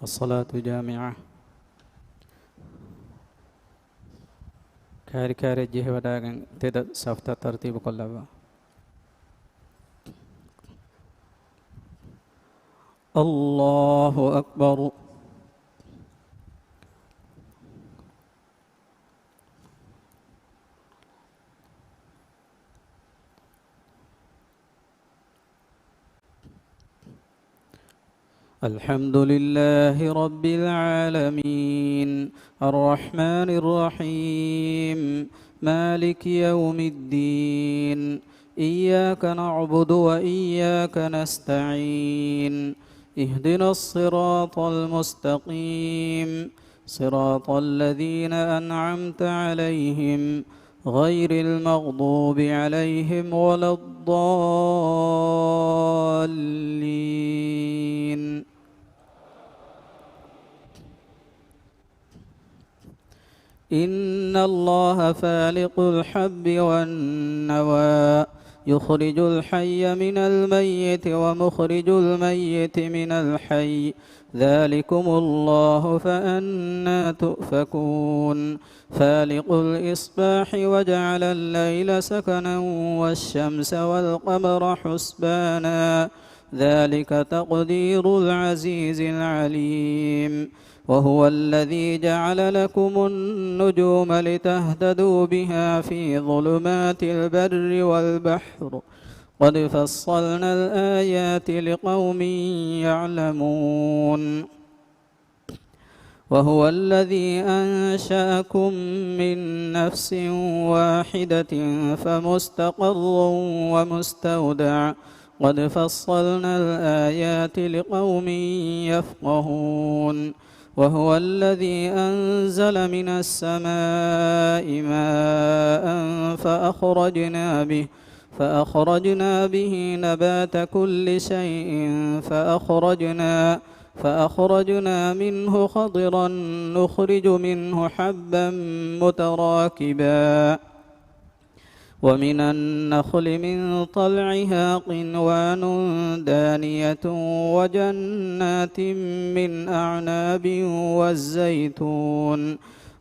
الصلاة جامعة كاري جيه وداغن تدا سفتا ترتيب قلبا الله أكبر الحمد لله رب العالمين الرحمن الرحيم مالك يوم الدين إياك نعبد وإياك نستعين اهدنا الصراط المستقيم صراط الذين أنعمت عليهم غير المغضوب عليهم ولا الضالين. إن الله فالق الحب والنوى يخرج الحي من الميت ومخرج الميت من الحي ذلكم الله فأنى تؤفكون فالق الإصباح وجعل الليل سكنا والشمس والقمر حسبانا ذلك تقدير العزيز العليم وهو الذي جعل لكم النجوم لتهتدوا بها في ظلمات البر والبحر قد فصلنا الآيات لقوم يعلمون وهو الذي أنشأكم من نفس واحدة فمستقر ومستودع قد فصلنا الآيات لقوم يفقهون وهو الذي أنزل من السماء ماء فأخرجنا به نبات كل شيء فأخرجنا منه خضرا نخرج منه حبا متراكبا ومن النخل من طلعها قنوان دانية وجنات من أعناب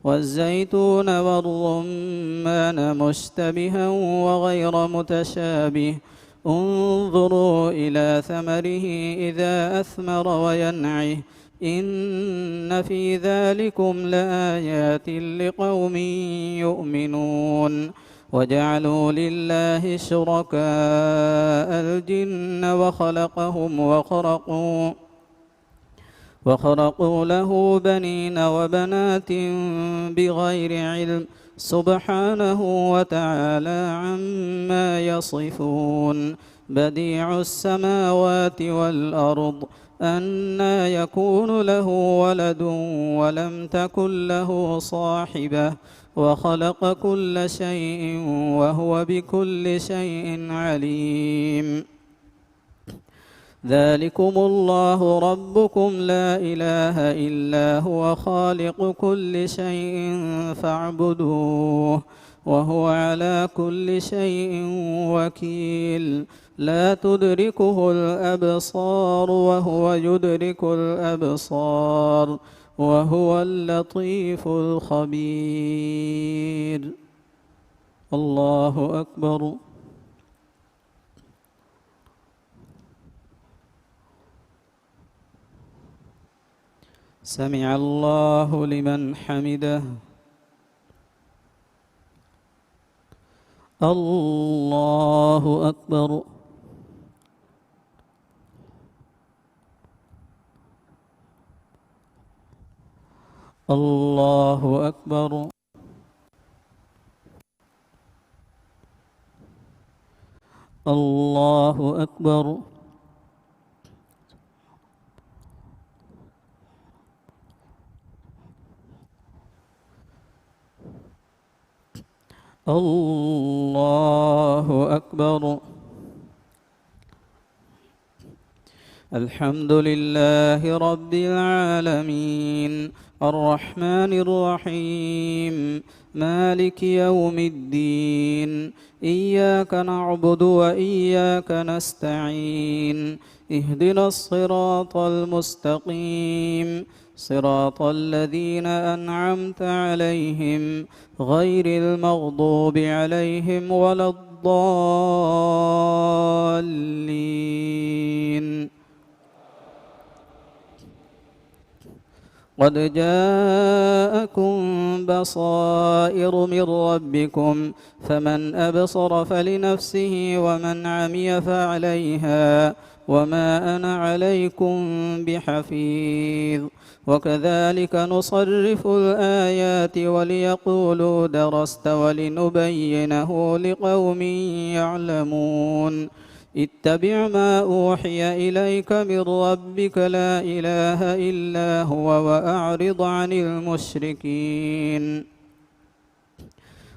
والزيتون والرمان مشتبها وغير متشابه انظروا إلى ثمره إذا أثمر وينعه إن في ذلكم لآيات لقوم يؤمنون وجعلوا لله شركاء الجن وخلقهم وخرقوا له بنين وبنات بغير علم سبحانه وتعالى عما يصفون بديع السماوات والأرض أنى يكون له ولد ولم تكن له صاحبة وخلق كل شيء وهو بكل شيء عليم ذلكم الله ربكم لا إله إلا هو خالق كل شيء فاعبدوه وهو على كل شيء وكيل لا تدركه الأبصار وهو يدرك الأبصار وهو اللطيف الخبير. الله أكبر. سمع الله لمن حمده. الله أكبر. الله أكبر. الله أكبر. الله أكبر. الحمد لله رب العالمين الرحمن الرحيم مالك يوم الدين. إياك نعبد وإياك نستعين. اهدنا الصراط المستقيم، صراط الذين أنعمت عليهم غير المغضوب عليهم ولا الضالين. قد جاءكم بصائر من ربكم، فمن أبصر فلنفسه ومن عمي فعليها، وما أنا عليكم بحفيظ. وكذلك نصرف الآيات وليقولوا درست ولنبينه لقوم يعلمون. اتبع ما أوحي إليك من ربك لا إله إلا هو وأعرض عن المشركين.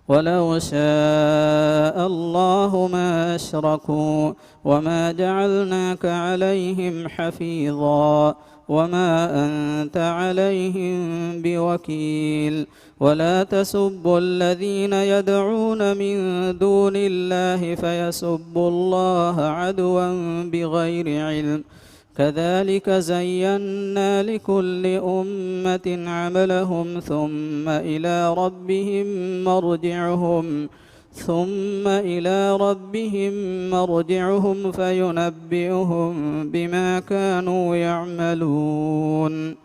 ولو شاء الله ما أشركوا وما جعلناك عليهم حفيظا وما أنت عليهم بوكيل. ولا تسبوا الذين يدعون من دون الله فيسبوا الله عدوا بغير علم. كذلك زينا لكل أمة عملهم ثم إلى ربهم مرجعهم فينبئهم بما كانوا يعملون.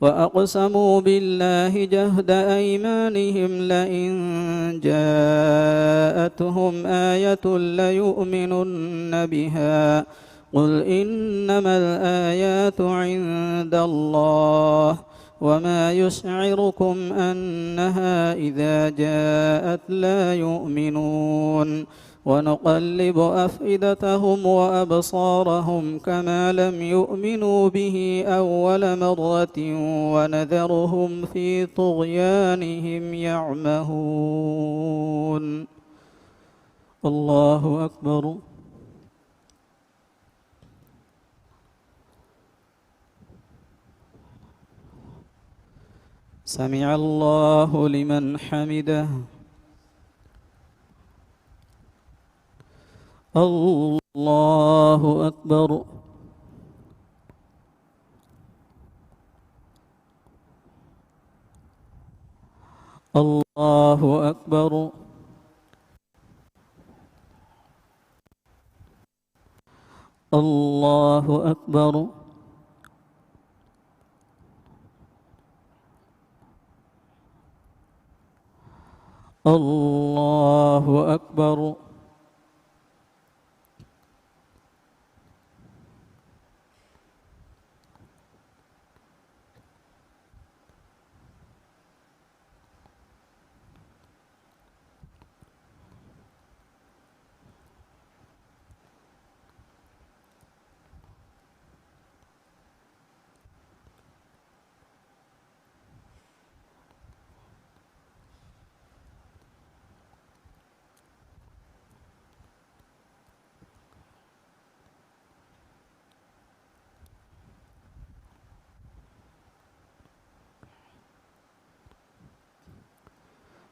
وأقسموا بالله جهد أيمانهم لئن جاءتهم آية ليؤمنن بها. قل إنما الآيات عند الله وما يشعركم أنها إذا جاءت لا يؤمنون. ونقلب أفئدتهم وأبصارهم كما لم يؤمنوا به أول مرة ونذرهم في طغيانهم يعمهون. الله أكبر. سمع الله لمن حمده. الله أكبر. الله أكبر. الله أكبر. الله أكبر.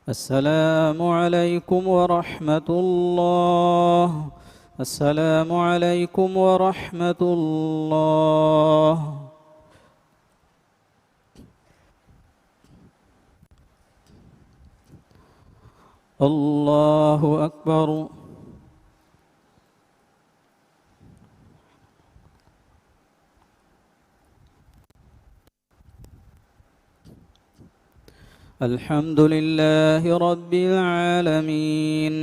السلام عليكم ورحمة الله. السلام عليكم ورحمة الله. الله أكبر. الحمد لله رب العالمين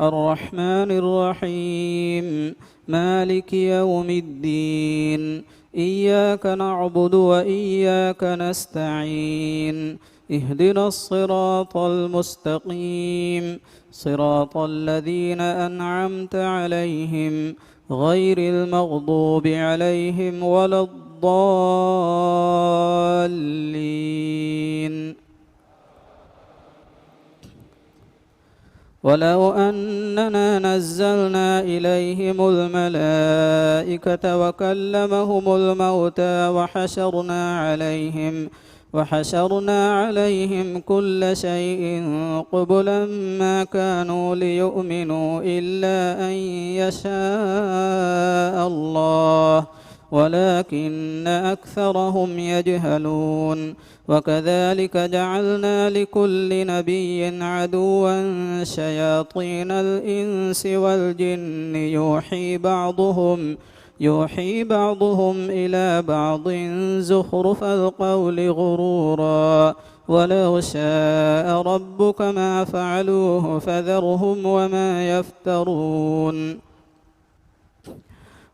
الرحمن الرحيم مالك يوم الدين. إياك نعبد وإياك نستعين. اهدنا الصراط المستقيم، صراط الذين أنعمت عليهم غير المغضوب عليهم ولا الضالين. ولو أننا نزلنا إليهم الملائكة وكلمهم الموتى وحشرنا عليهم كل شيء قبلا ما كانوا ليؤمنوا إلا أن يشاء الله ولكن أكثرهم يجهلون. وكذلك جعلنا لكل نبي عدوا شياطين الإنس والجن يوحي بعضهم إلى بعض زخرف القول غرورا ولو شاء ربك ما فعلوه فذرهم وما يفترون.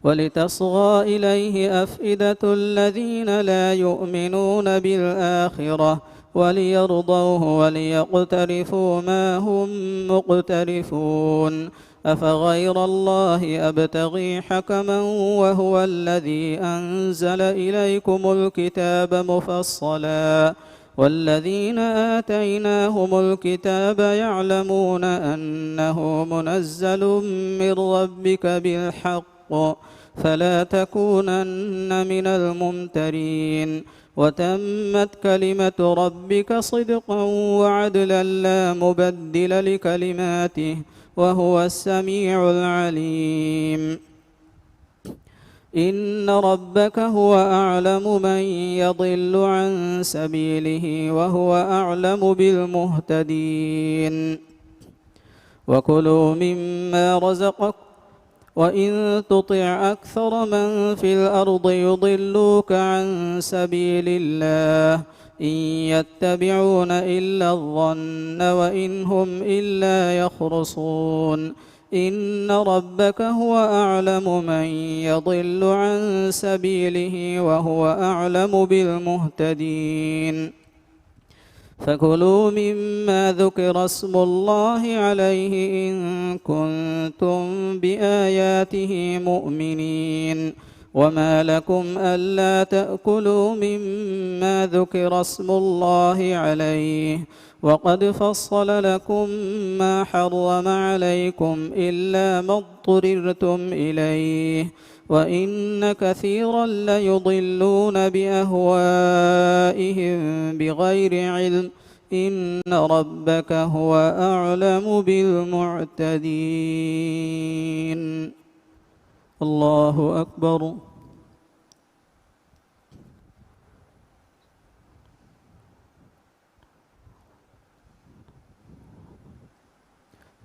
ولتصغى إليه أفئدة الذين لا يؤمنون بالآخرة وليرضوه وليقترفوا ما هم مقترفون. أفغير الله أبتغي حكما وهو الذي أنزل إليكم الكتاب مفصلا والذين آتيناهم الكتاب يعلمون أنه منزل من ربك بالحق فلا تكونن من الممترين. وتمت كلمة ربك صدقا وعدلا لا مبدل لكلماته وهو السميع العليم. إن ربك هو أعلم من يضل عن سبيله وهو أعلم بالمهتدين. وكلوا مما رزقكم وإن تطع أكثر من في الأرض يضلوك عن سبيل الله إن يتبعون إلا الظن وإن هم إلا يخرصون. إن ربك هو أعلم من يضل عن سبيله وهو أعلم بالمهتدين. فكلوا مما ذكر اسم الله عليه إن كنتم بآياته مؤمنين. وما لكم ألا تأكلوا مما ذكر اسم الله عليه وقد فصل لكم ما حرم عليكم إلا ما اضطررتم إليه وإن كثيرا ليضلون بأهوائهم بغير علم إن ربك هو أعلم بالمعتدين. الله أكبر.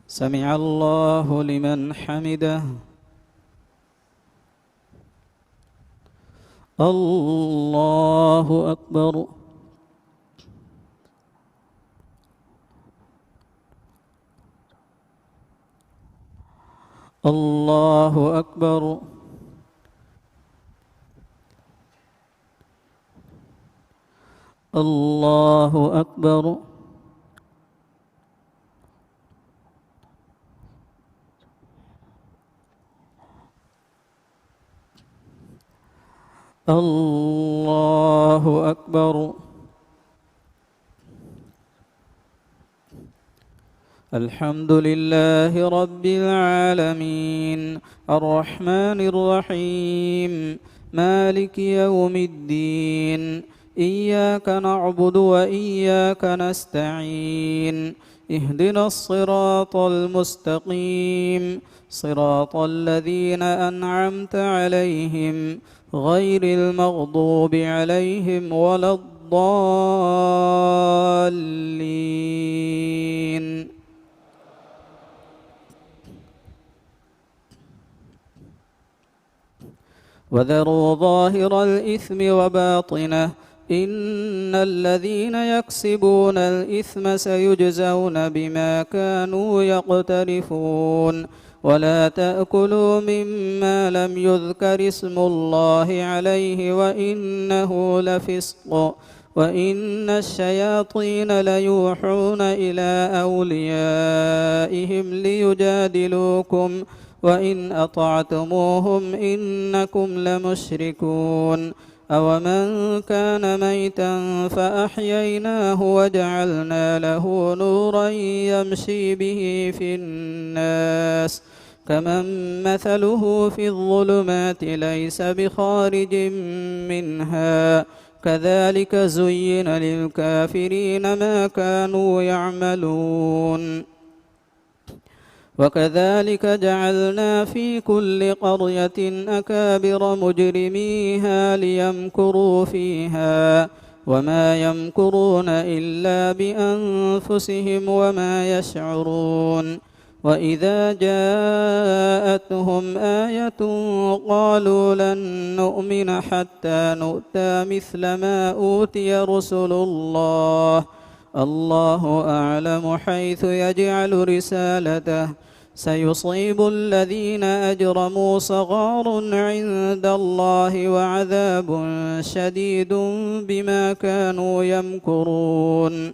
سمع الله لمن حمده. الله أكبر. الله أكبر. الله أكبر. الله أكبر. الحمد لله رب العالمين الرحمن الرحيم مالك يوم الدين إياك نعبد وإياك نستعين اهدنا الصراط المستقيم صراط الذين أنعمت عليهم غير المغضوب عليهم ولا الضالين. وذروا ظاهر الإثم وباطنه إن الذين يكسبون الإثم سيجزون بما كانوا يقترفون. ولا تأكلوا مما لم يذكر اسم الله عليه وإنه لفسق وإن الشياطين ليوحون إلى أوليائهم ليجادلوكم وإن أطعتموهم إنكم لمشركون. أومن كان ميتا فأحييناه وجعلنا له نورا يمشي به في الناس كمن مثله في الظلمات ليس بخارج منها كذلك زين للكافرين ما كانوا يعملون وكذلك جعلنا في كل قرية أكابر مجرميها ليمكروا فيها وما يمكرون إلا بأنفسهم وما يشعرون وإذا جاءتهم آية قالوا لن نؤمن حتى نؤتى مثل ما أوتي رسل الله الله أعلم حيث يجعل رسالته سيصيب الذين أجرموا صغار عند الله وعذاب شديد بما كانوا يمكرون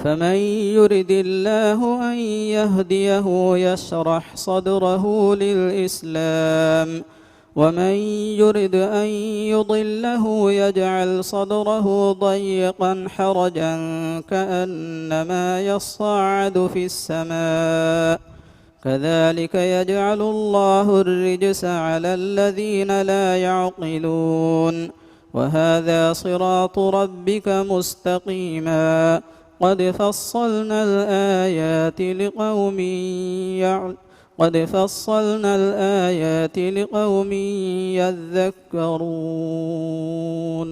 فمن يرد الله أن يهديه يشرح صدره للإسلام ومن يرد أن يضله يجعل صدره ضيقا حرجا كأنما يصعد في السماء كذلك يجعل الله الرجس على الذين لا يعقلون وهذا صراط ربك مستقيما قد فصلنا الآيات لقوم يذكرون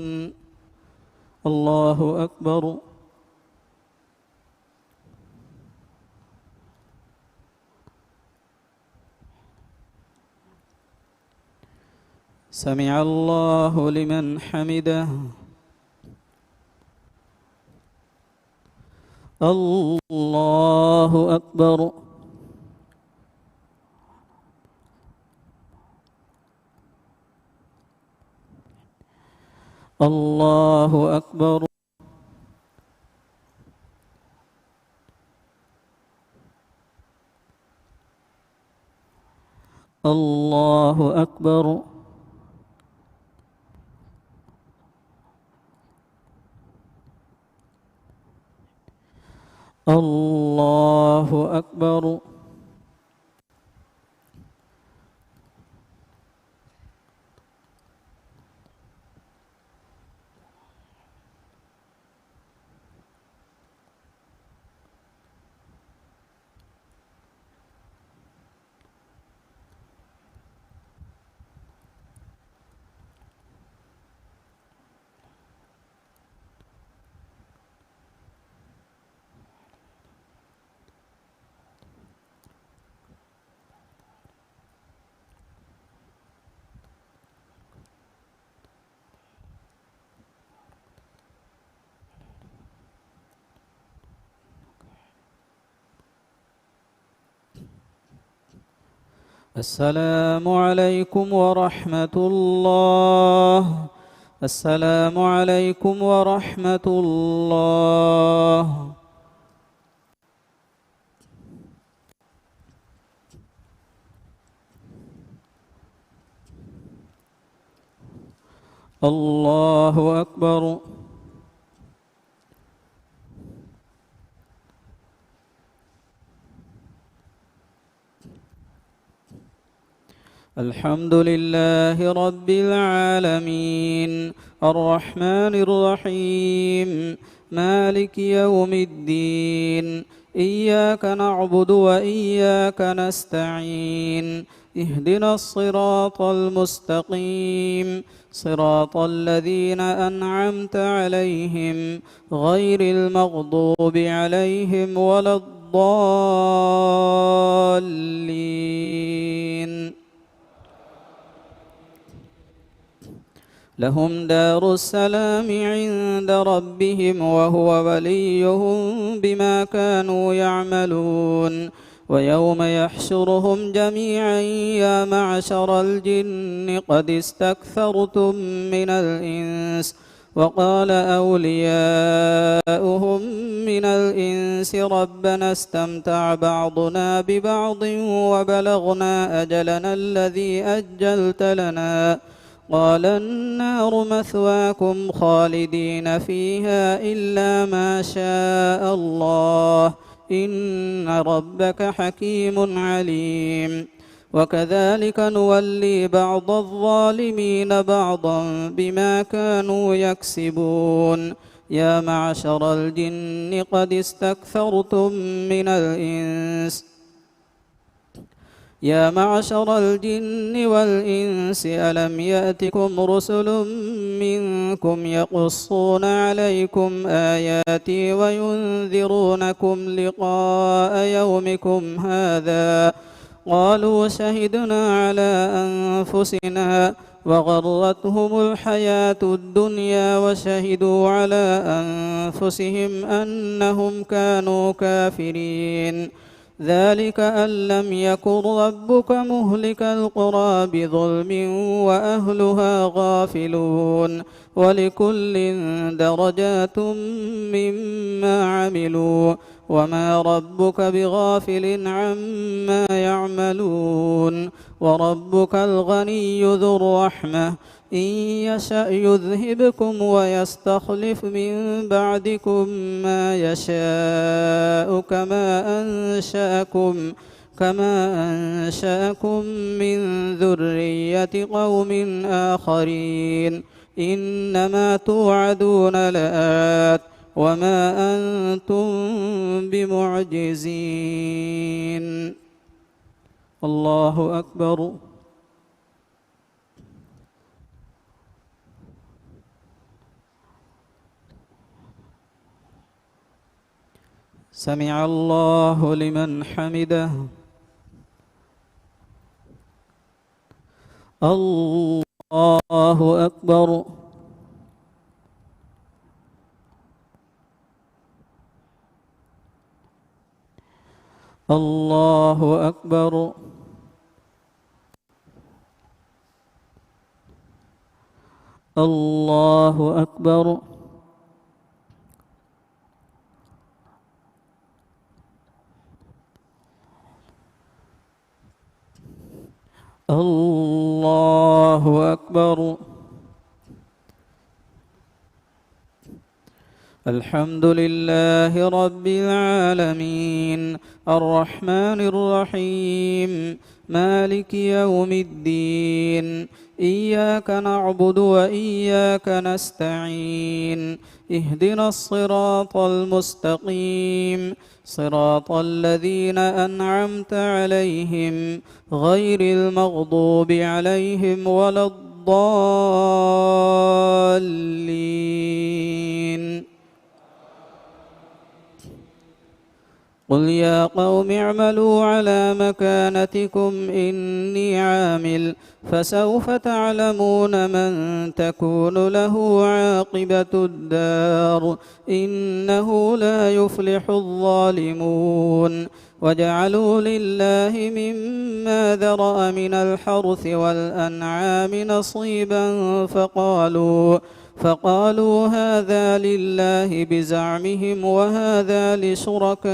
الله أكبر سمع الله لمن حمده الله أكبر الله أكبر الله أكبر الله أكبر السلام عليكم ورحمة الله السلام عليكم ورحمة الله الله أكبر الحمد لله رب العالمين الرحمن الرحيم مالك يوم الدين إياك نعبد وإياك نستعين اهدنا الصراط المستقيم صراط الذين أنعمت عليهم غير المغضوب عليهم ولا الضالين لهم دار السلام عند ربهم وهو وليهم بما كانوا يعملون ويوم يحشرهم جميعا يا معشر الجن قد استكثرتم من الإنس وقال أولياؤهم من الإنس ربنا استمتع بعضنا ببعض وبلغنا أجلنا الذي أجلت لنا قال النار مثواكم خالدين فيها إلا ما شاء الله إن ربك حكيم عليم وكذلك نولي بعض الظالمين بعضا بما كانوا يكسبون يا معشر الجن قد استكثرتم من الإنس يا معشر الجن والإنس ألم يأتكم رسل منكم يقصون عليكم آياتي وينذرونكم لقاء يومكم هذا قالوا شهدنا على أنفسنا وغرتهم الحياة الدنيا وشهدوا على أنفسهم أنهم كانوا كافرين ذلك أن لم يكن ربك مهلك القرى بظلم وأهلها غافلون ولكل درجات مما عملوا وما ربك بغافل عما يعملون وربك الغني ذو الرحمة إن يشأ يذهبكم ويستخلف من بعدكم ما يشاء كما أنشأكم من ذرية قوم آخرين إنما توعدون لآت وما أنتم بمعجزين الله أكبر سمع الله لمن حمده الله أكبر الله أكبر الله أكبر الله أكبر الحمد لله رب العالمين الرحمن الرحيم مالك يوم الدين إياك نعبد وإياك نستعين اهدنا الصراط المستقيم صراط الذين أنعمت عليهم غير المغضوب عليهم ولا الضالين قل يا قوم اعملوا على مكانتكم إني عامل فسوف تعلمون من تكون له عاقبة الدار إنه لا يفلح الظالمون وجعلوا لله مما ذرأ من الحرث والأنعام نصيبا فقالوا هذا لله بزعمهم وهذا لشركائنا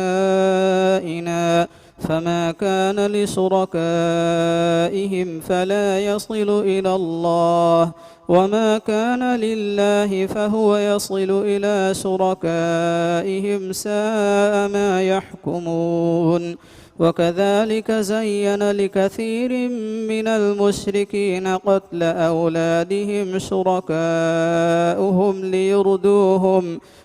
فما كان لشركائهم فلا يصل إلى الله وما كان لله فهو يصل إلى شركائهم ساء ما يحكمون وكذلك زين لكثير من المشركين قتل أولادهم شركاؤهم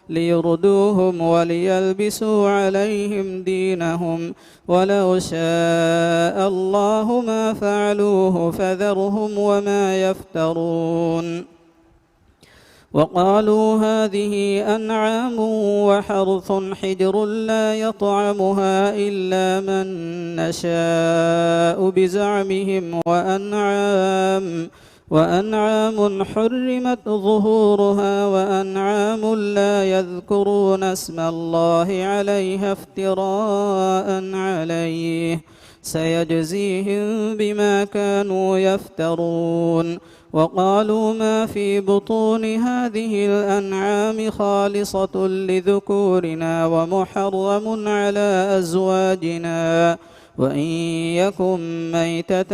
ليردوهم وليلبسوا عليهم دينهم ولو شاء الله ما فعلوه فذرهم وما يفترون وقالوا هذه أنعام وحرث حجر لا يطعمها إلا من نشاء بزعمهم وأنعام حرمت ظهورها وأنعام لا يذكرون اسم الله عليها افتراء عليه سيجزيهم بما كانوا يفترون وقالوا ما في بطون هذه الأنعام خالصة لذكورنا ومحرم على أزواجنا وإن يكن ميتة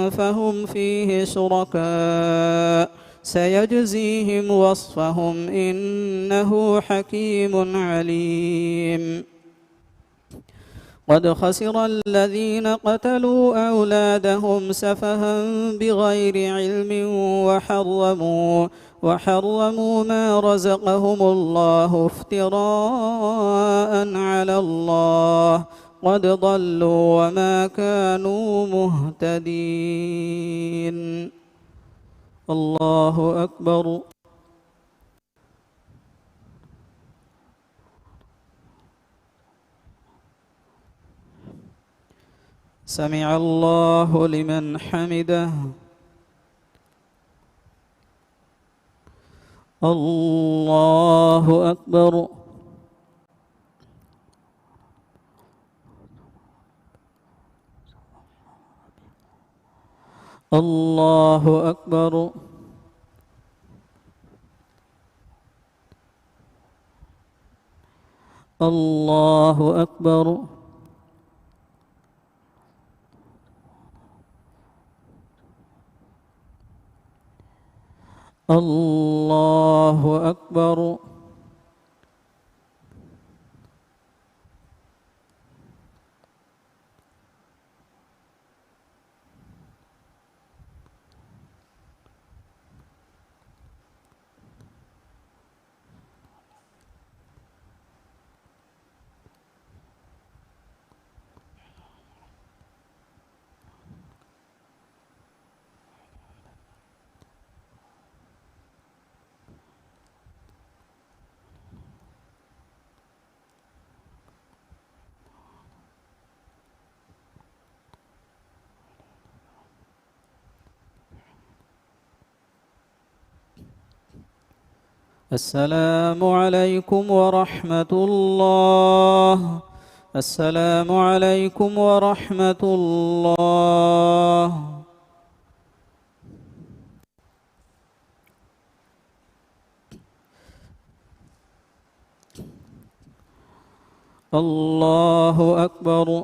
فهم فيه شركاء سيجزيهم وصفهم إنه حكيم عليم قد خسر الذين قتلوا أولادهم سفها بغير علم وحرموا ما رزقهم الله افتراء على الله قد ضلوا وما كانوا مهتدين. الله أكبر. سمع الله لمن حمده. الله أكبر. الله أكبر. الله أكبر. الله أكبر. السلام عليكم ورحمة الله. السلام عليكم ورحمة الله. الله أكبر.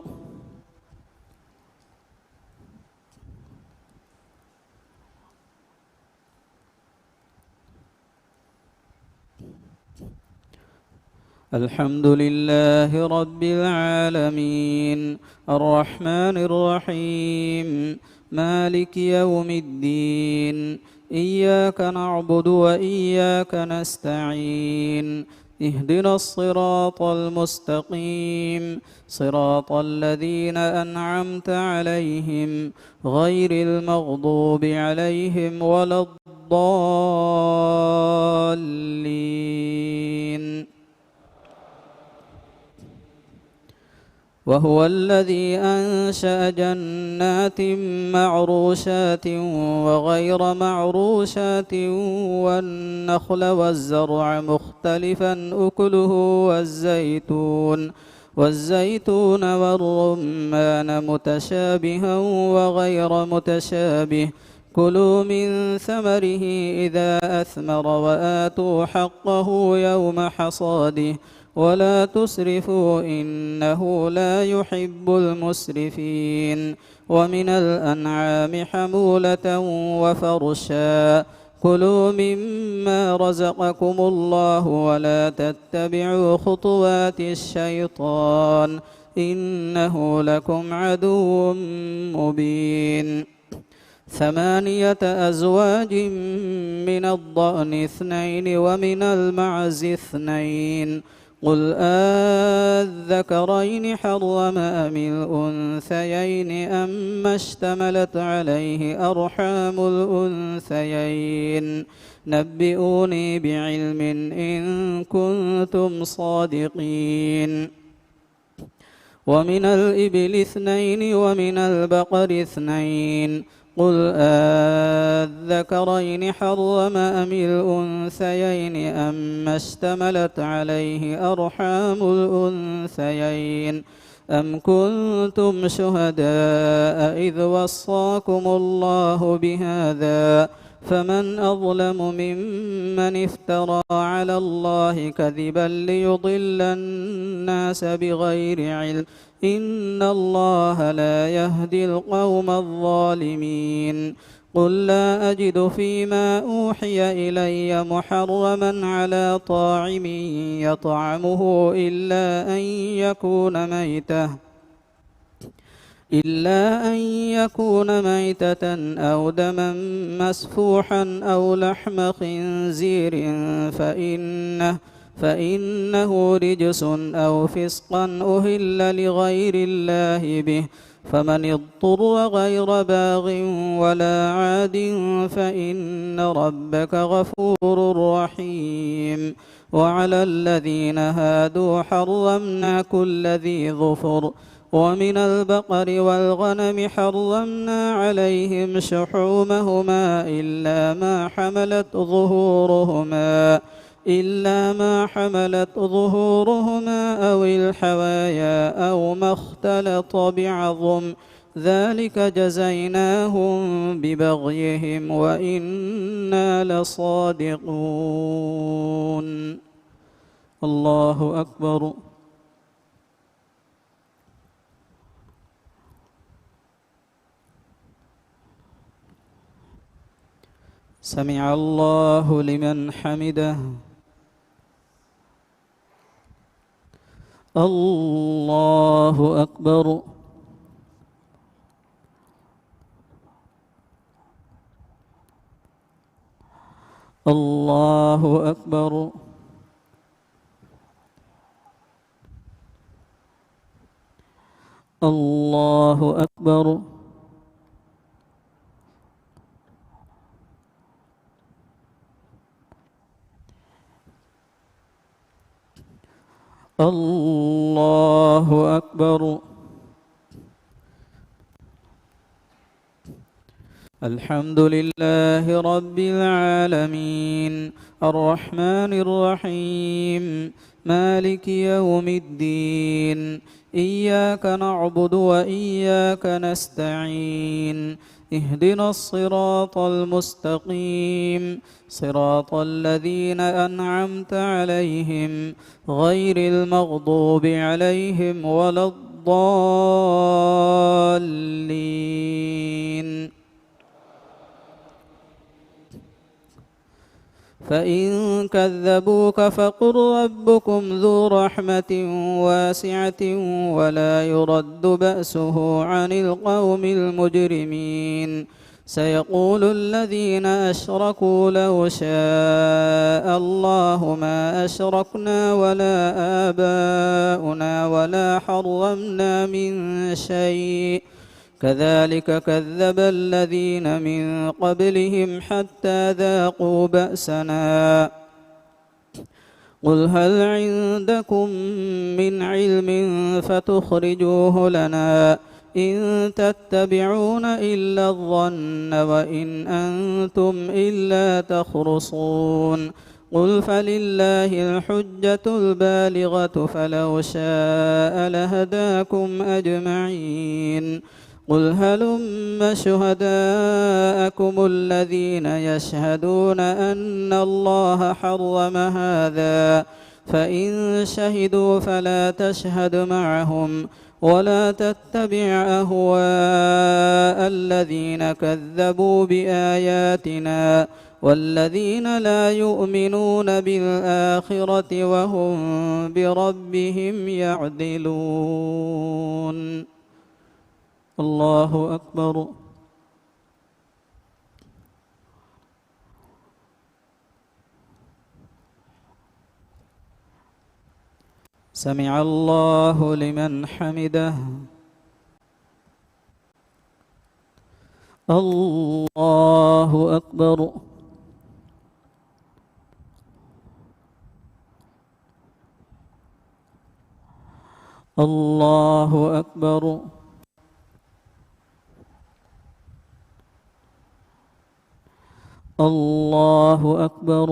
الحمد لله رب العالمين الرحمن الرحيم مالك يوم الدين إياك نعبد وإياك نستعين اهدنا الصراط المستقيم صراط الذين أنعمت عليهم غير المغضوب عليهم ولا الضالين. وهو الذي أنشأ جنات معروشات وغير معروشات والنخل والزرع مختلفا أكله والزيتون والرمان متشابها وغير متشابه كلوا من ثمره إذا أثمر وآتوا حقه يوم حصاده ولا تسرفوا إنه لا يحب المسرفين. ومن الأنعام حمولة وفرشا كلوا مما رزقكم الله ولا تتبعوا خطوات الشيطان إنه لكم عدو مبين. 8 أزواج من الضأن 2 ومن المعز 2 قل أذكرين حرم أم الأنثيين أما اشتملت عليه أرحام الأنثيين نبئوني بعلم إن كنتم صادقين. ومن الإبل 2 ومن البقر 2 قل أذكرين حرم أم الأنثيين أما اشتملت عليه أرحام الأنثيين أم كنتم شهداء إذ وصاكم الله بهذا فمن أظلم ممن افترى على الله كذبا ليضل الناس بغير علم إن الله لا يهدي القوم الظالمين. قل لا أجد فيما أوحي إلي محرما على طاعم يطعمه إلا أن يكون ميتة إلا أن يكون ميتة أو دما مسفوحا أو لحم خنزير فإنه رجس أو فسقا أهل لغير الله به، فمن اضطر غير باغ ولا عاد فإن ربك غفور رحيم. وعلى الذين هادوا حرمنا كل ذي ظفر، ومن البقر والغنم حرمنا عليهم شحومهما إلا ما حملت ظهورهما أو الحوايا أو ما اختلط بعظم، ذلك جزيناهم ببغيهم وإنا لصادقون. الله أكبر. سمع الله لمن حمده. الله أكبر. الله أكبر. الله أكبر. الله أكبر. الحمد لله رب العالمين، الرحمن الرحيم، مالك يوم الدين، إياك نعبد وإياك نستعين، اهدنا الصراط المستقيم، صراط الذين أنعمت عليهم غير المغضوب عليهم ولا الضالين. فإن كذبوك فقل ربكم ذو رحمة واسعة ولا يرد بأسه عن القوم المجرمين. سيقول الذين أشركوا لو شاء الله ما أشركنا ولا آباؤنا ولا حرمنا من شيء، كذلك كذب الذين من قبلهم حتى ذاقوا بأسنا. قل هل عندكم من علم فتخرجوه لنا؟ إن تتبعون إلا الظن وإن أنتم إلا تخرصون. قل فلله الحجة البالغة فلو شاء لهداكم أجمعين. قل هلم شهداءكم الذين يشهدون أن الله حرم هذا، فإن شهدوا فلا تشهد معهم ولا تتبع أهواء الذين كذبوا بآياتنا والذين لا يؤمنون بالآخرة وهم بربهم يعدلون. الله أكبر. سمع الله لمن حمده. الله أكبر. الله أكبر. الله أكبر.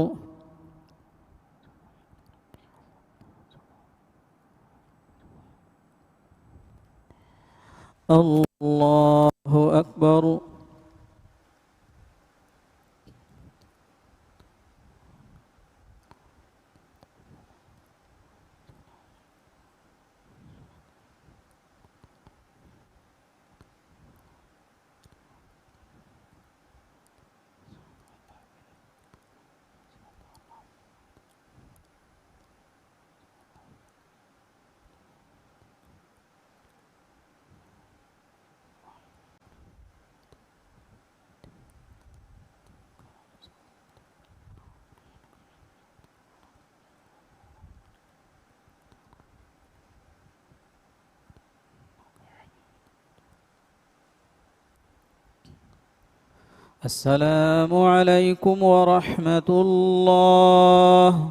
الله أكبر. السلام عليكم ورحمة الله.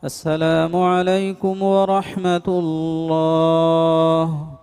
السلام عليكم ورحمة الله.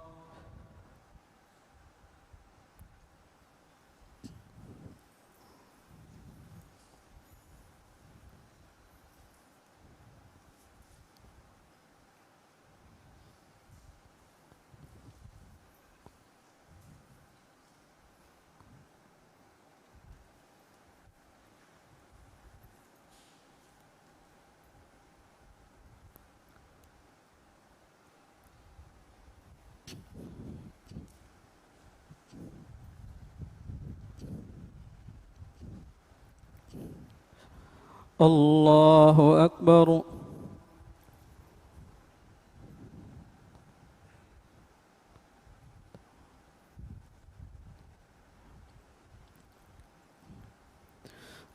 الله أكبر.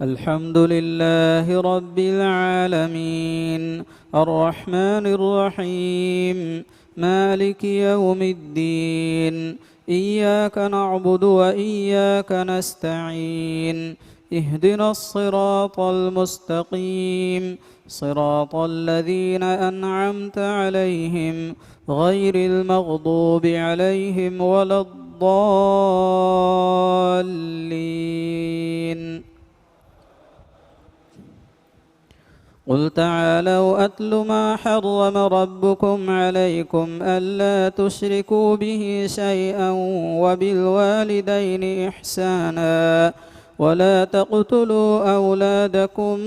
الحمد لله رب العالمين الرحمن الرحيم مالك يوم الدين إياك نعبد وإياك نستعين اهدنا الصراط المستقيم صراط الذين أنعمت عليهم غير المغضوب عليهم ولا الضالين. قل تعالوا أتل ما حرم ربكم عليكم ألا تشركوا به شيئا وبالوالدين إحسانا ولا تقتلوا أولادكم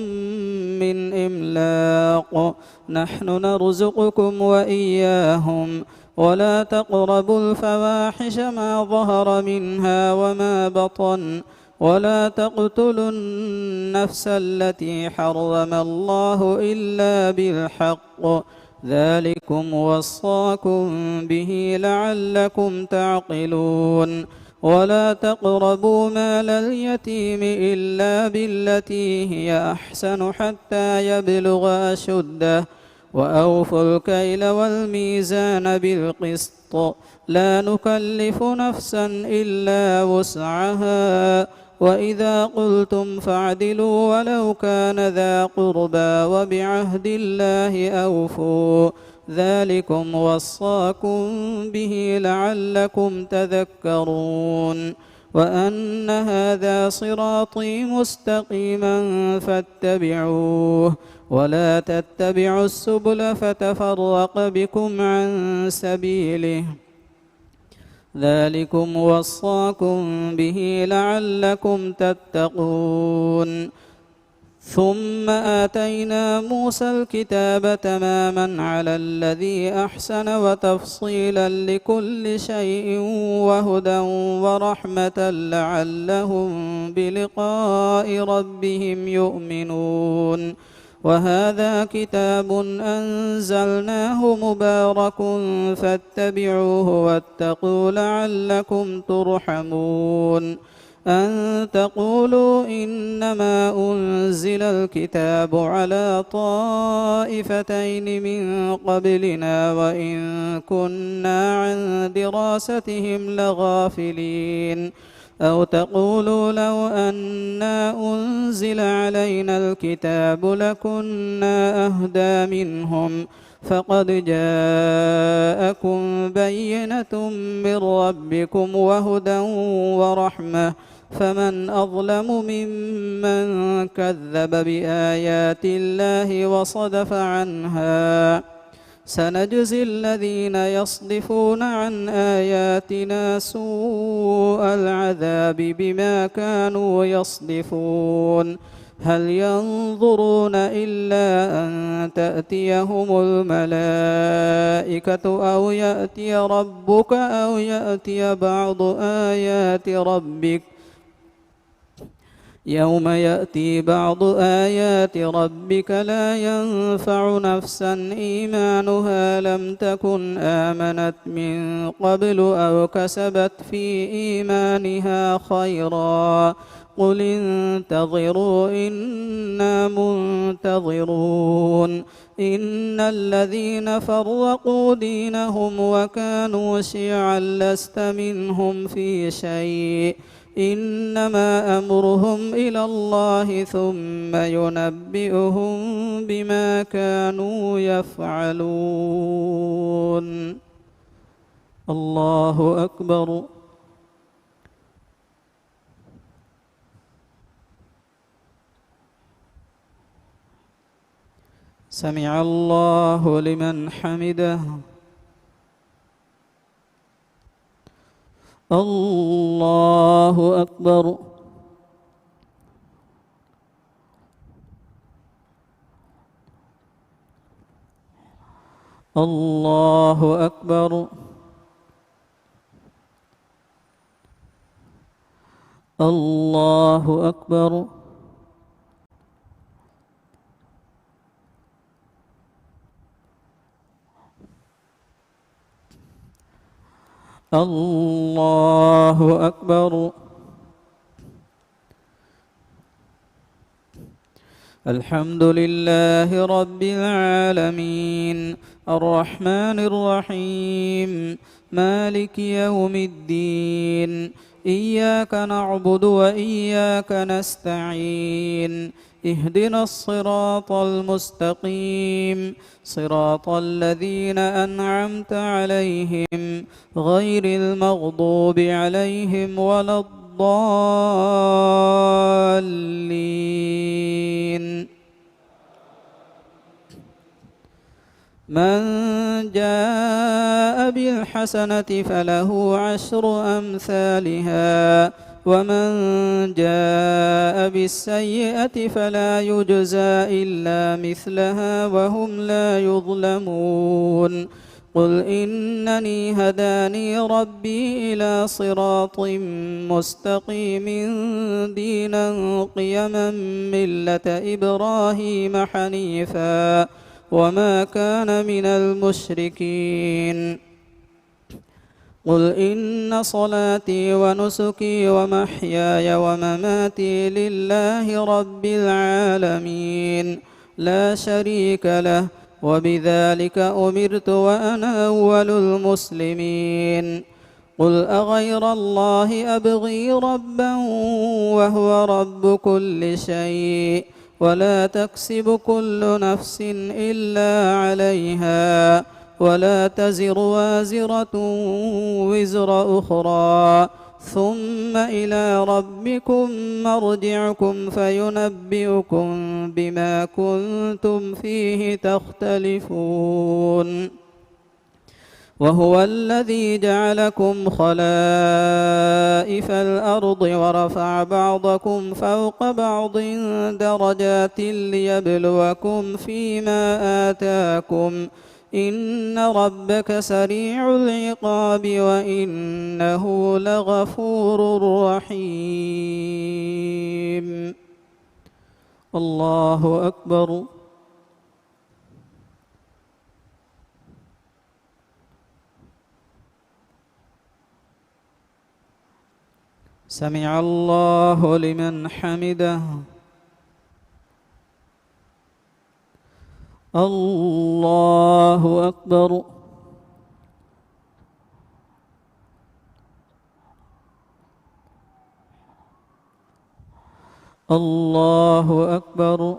من إملاق نحن نرزقكم وإياهم ولا تقربوا الفواحش ما ظهر منها وما بطن ولا تقتلوا النفس التي حرم الله إلا بالحق ذلكم وصاكم به لعلكم تعقلون ولا تقربوا مال اليتيم إلا بالتي هي أحسن حتى يبلغ أشده وأوفوا الكيل والميزان بالقسط لا نكلف نفسا إلا وسعها وإذا قلتم فاعدلوا ولو كان ذا قربى وبعهد الله أوفوا ذلكم وصاكم به لعلكم تذكرون وأن هذا صراطي مستقيما فاتبعوه ولا تتبعوا السبل فتفرق بكم عن سبيله ذلكم وصاكم به لعلكم تتقون ثم آتينا موسى الكتاب تماما على الذي أحسن وتفصيلا لكل شيء وهدى ورحمة لعلهم بلقاء ربهم يؤمنون وهذا كتاب أنزلناه مبارك فاتبعوه واتقوا لعلكم ترحمون أن تقولوا إنما أنزل الكتاب على طائفتين من قبلنا وإن كنا عن دراستهم لغافلين أو تقولوا لو أنا أنزل علينا الكتاب لكنا أهدى منهم فقد جاءكم بينة من ربكم وهدى ورحمة فمن أظلم ممن كذب بآيات الله وصدف عنها سنجزي الذين يصدفون عن آياتنا سوء العذاب بما كانوا يصدفون هل ينظرون إلا أن تأتيهم الملائكة أو يأتي ربك أو يأتي بعض آيات ربك يوم يأتي بعض آيات ربك لا ينفع نفسا إيمانها لم تكن آمنت من قبل أو كسبت في إيمانها خيرا قل انتظروا إنا منتظرون إن الذين فرقوا دينهم وكانوا شيعا لست منهم في شيء إنما أمرهم إلى الله ثم ينبئهم بما كانوا يفعلون. الله أكبر. سمع الله لمن حمده. الله أكبر. الله أكبر. الله أكبر. الله أكبر. الحمد لله رب العالمين الرحمن الرحيم مالك يوم الدين إياك نعبد وإياك نستعين اهدنا الصراط المستقيم صراط الذين أنعمت عليهم غير المغضوب عليهم ولا الضالين. من جاء بالحسنة فله عشر أمثالها ومن جاء بالسيئة فلا يجزى إلا مثلها وهم لا يظلمون. قل إنني هداني ربي إلى صراط مستقيم دينا قيما ملة إبراهيم حنيفا وما كان من المشركين. قل إن صلاتي ونسكي ومحياي ومماتي لله رب العالمين لا شريك له وبذلك أمرت وأنا أول المسلمين. قل أغير الله أبغي ربا وهو رب كل شيء ولا تكسب كل نفس إلا عليها ولا تزر وازرة وزر أخرى ثم إلى ربكم مرجعكم فينبئكم بما كنتم فيه تختلفون. وهو الذي جعلكم خلائف الأرض ورفع بعضكم فوق بعض درجات ليبلوكم فيما آتاكم إن ربك سريع العقاب وإنه لغفور رحيم. الله أكبر. سمع الله لمن حمده. الله أكبر. الله أكبر.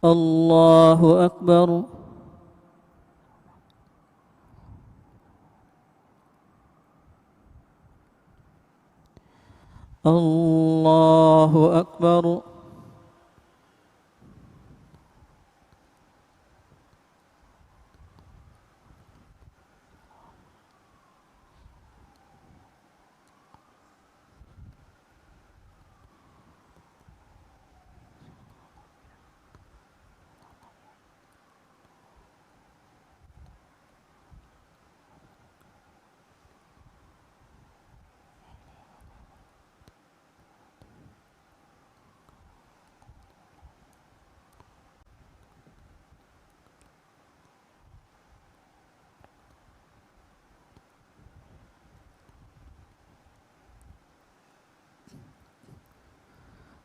الله أكبر. الله أكبر.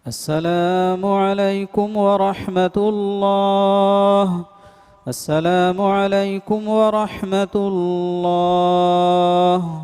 السلام عليكم ورحمة الله السلام عليكم ورحمة الله.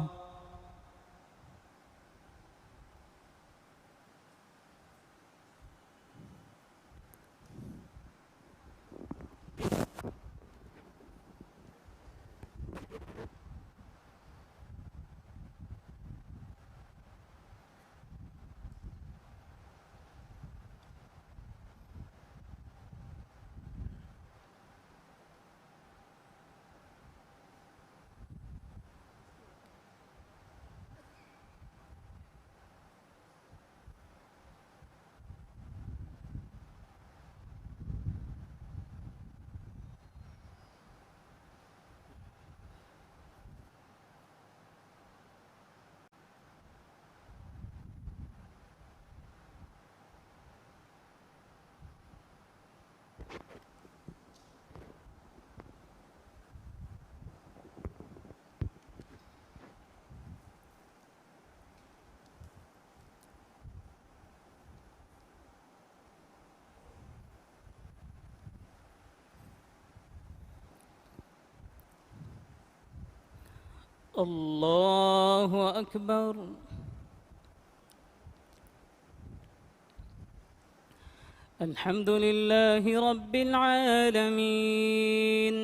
الله أكبر. الحمد لله رب العالمين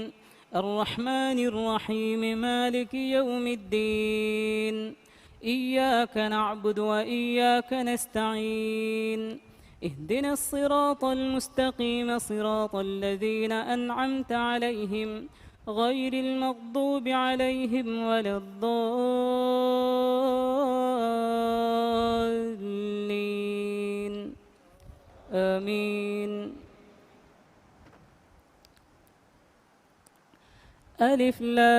الرحمن الرحيم مالك يوم الدين إياك نعبد وإياك نستعين اهدنا الصراط المستقيم صراط الذين أنعمت عليهم غير المغضوب عليهم ولا الضالين آمين. ألف لام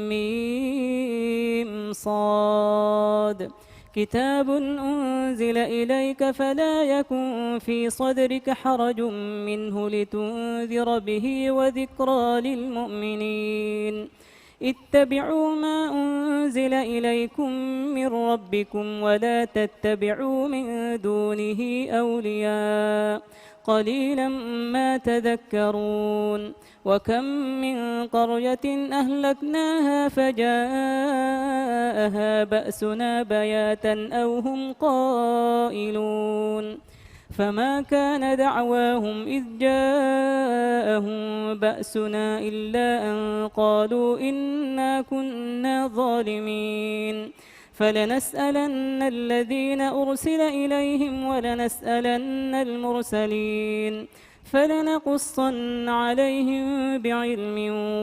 ميم صاد كتاب أنزل إليك فلا يكن في صدرك حرج منه لتنذر به وذكرى للمؤمنين. اتبعوا ما أنزل إليكم من ربكم ولا تتبعوا من دونه أولياء قليلا ما تذكرون. وكم من قرية أهلكناها فجاءها بأسنا بياتا أو هم قائلون فما كان دعواهم إذ جاءهم بأسنا إلا أن قالوا إنا كنا ظالمين. فلنسألن الذين أرسل إليهم ولنسألن المرسلين فلنقصن عليهم بعلم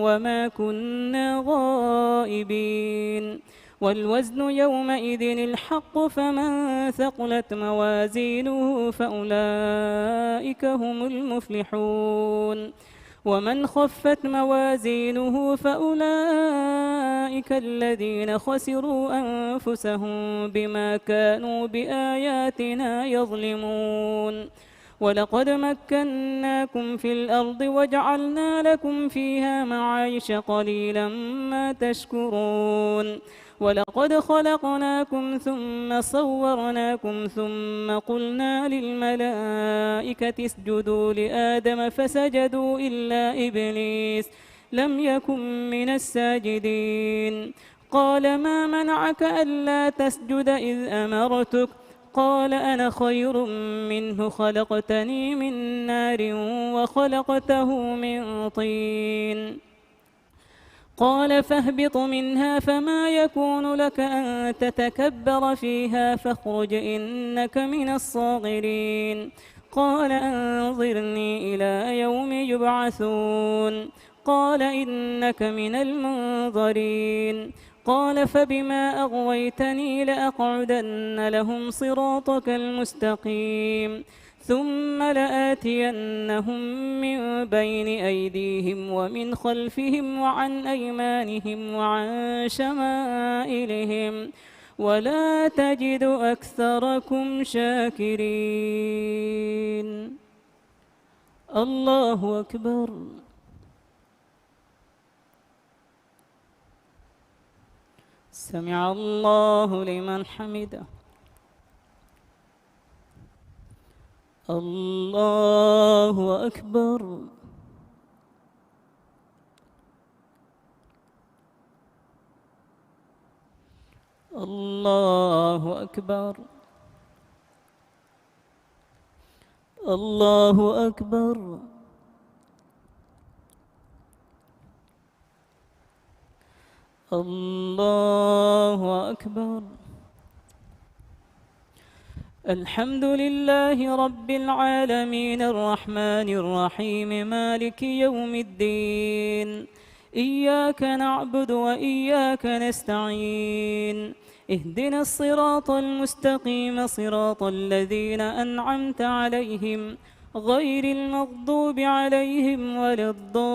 وما كنا غائبين. والوزن يومئذ الحق فمن ثقلت موازينه فأولئك هم المفلحون. ومن خفت موازينه فأولئك الذين خسروا أنفسهم بما كانوا بآياتنا يظلمون. ولقد مكناكم في الأرض وجعلنا لكم فيها معايش قليلا ما تشكرون. ولقد خلقناكم ثم صورناكم ثم قلنا للملائكة اسجدوا لآدم فسجدوا إلا إبليس لم يكن من الساجدين. قال ما منعك ألا تسجد إذ أمرتك؟ قال أنا خير منه خلقتني من نار وخلقته من طين. قال فاهبط منها فما يكون لك أن تتكبر فيها فاخرج إنك من الصاغرين. قال أنظرني إلى يوم يبعثون. قال إنك من المنظرين. قال فبما أغويتني لأقعدن لهم صراطك المستقيم ثم لآتينهم من بين أيديهم ومن خلفهم وعن أيمانهم وعن شمائلهم ولا تجد أكثركم شاكرين. الله أكبر. سمع الله لمن حمده. الله أكبر. الله أكبر. الله أكبر. الله أكبر. الحمد لله رب العالمين الرحمن الرحيم مالك يوم الدين. إياك نعبد وإياك نستعين. اهدنا الصراط المستقيم صراط الذين أنعمت عليهم غير المغضوب عليهم ولا الضالين.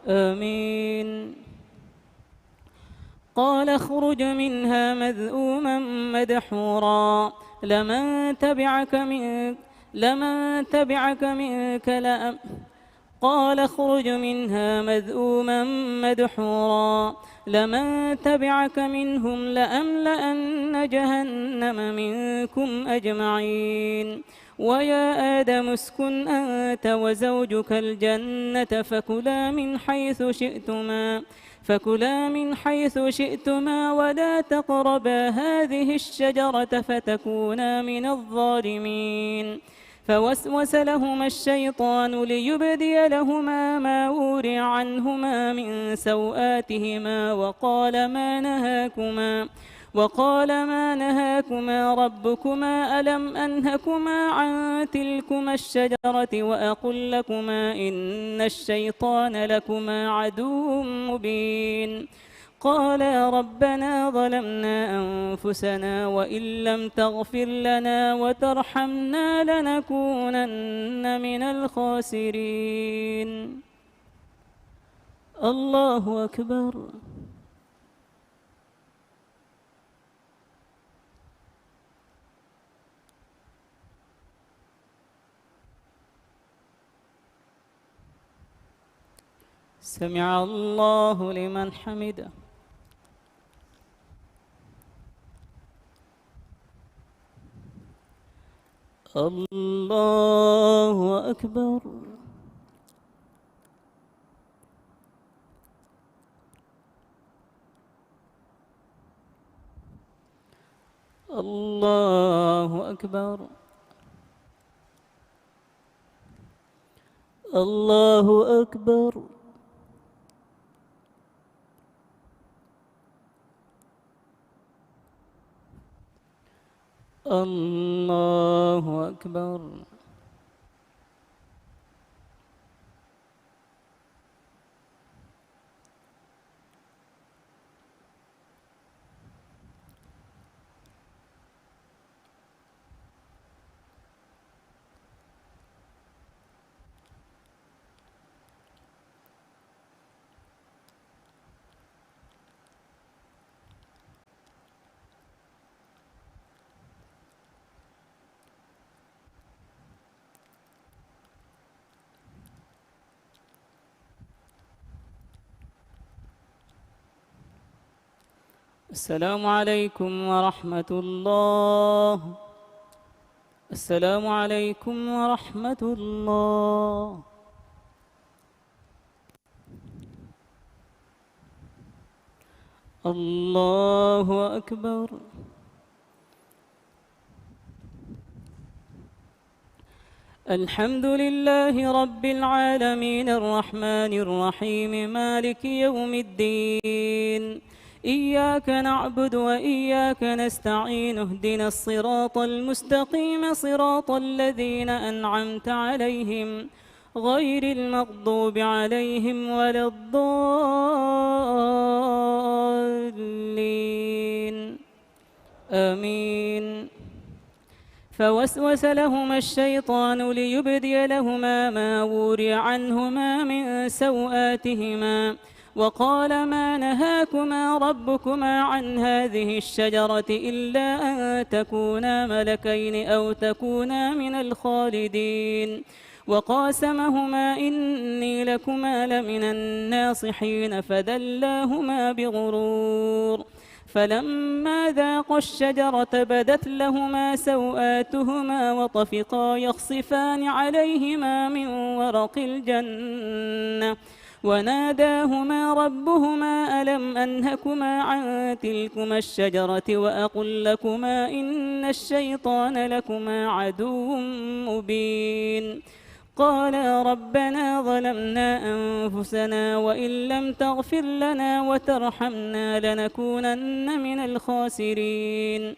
آمين. قال اخرج منها مذءوما مدحورا لمن تبعك منك قال اخرج منها مذءوما مدحورا لمن تبعك منهم لأملأن جهنم منكم أجمعين. ويا آدم اسكن أنت وزوجك الجنة فكلا من حيث شئتما ولا تقربا هذه الشجرة فتكونا من الظالمين. فوسوس لهما الشيطان ليبدي لهما ما وري عنهما من سوآتهما وقال ما نهاكما ربكما ألم أنهكما عن تلكما الشجرة وأقل لكما إن الشيطان لكما عدو مبين. قالا ربنا ظلمنا أنفسنا وإن لم تغفر لنا وترحمنا لنكونن من الخاسرين. الله أكبر. سمع الله لمن حمده. الله أكبر. الله أكبر. الله أكبر. الله أكبر. السلام عليكم ورحمة الله. السلام عليكم ورحمة الله. الله أكبر. الحمد لله رب العالمين الرحمن الرحيم مالك يوم الدين. إياك نعبد وإياك نستعين. اهدنا الصراط المستقيم صراط الذين أنعمت عليهم غير المغضوب عليهم ولا الضالين. آمين. فوسوس لهما الشيطان ليبدي لهما ما وري عنهما من سوآتهما وقال ما نهاكما ربكما عن هذه الشجرة إلا أن تكونا ملكين أو تكونا من الخالدين. وقاسمهما إني لكما لمن الناصحين فلما ذاقا الشجرة بدت لهما سوآتهما وطفقا يخصفان عليهما من ورق الجنة وناداهما ربهما ألم أنهكما عن تلكما الشجرة وأقل لكما إن الشيطان لكما عدو مبين قالا ربنا ظلمنا أنفسنا وإن لم تغفر لنا وترحمنا لنكونن من الخاسرين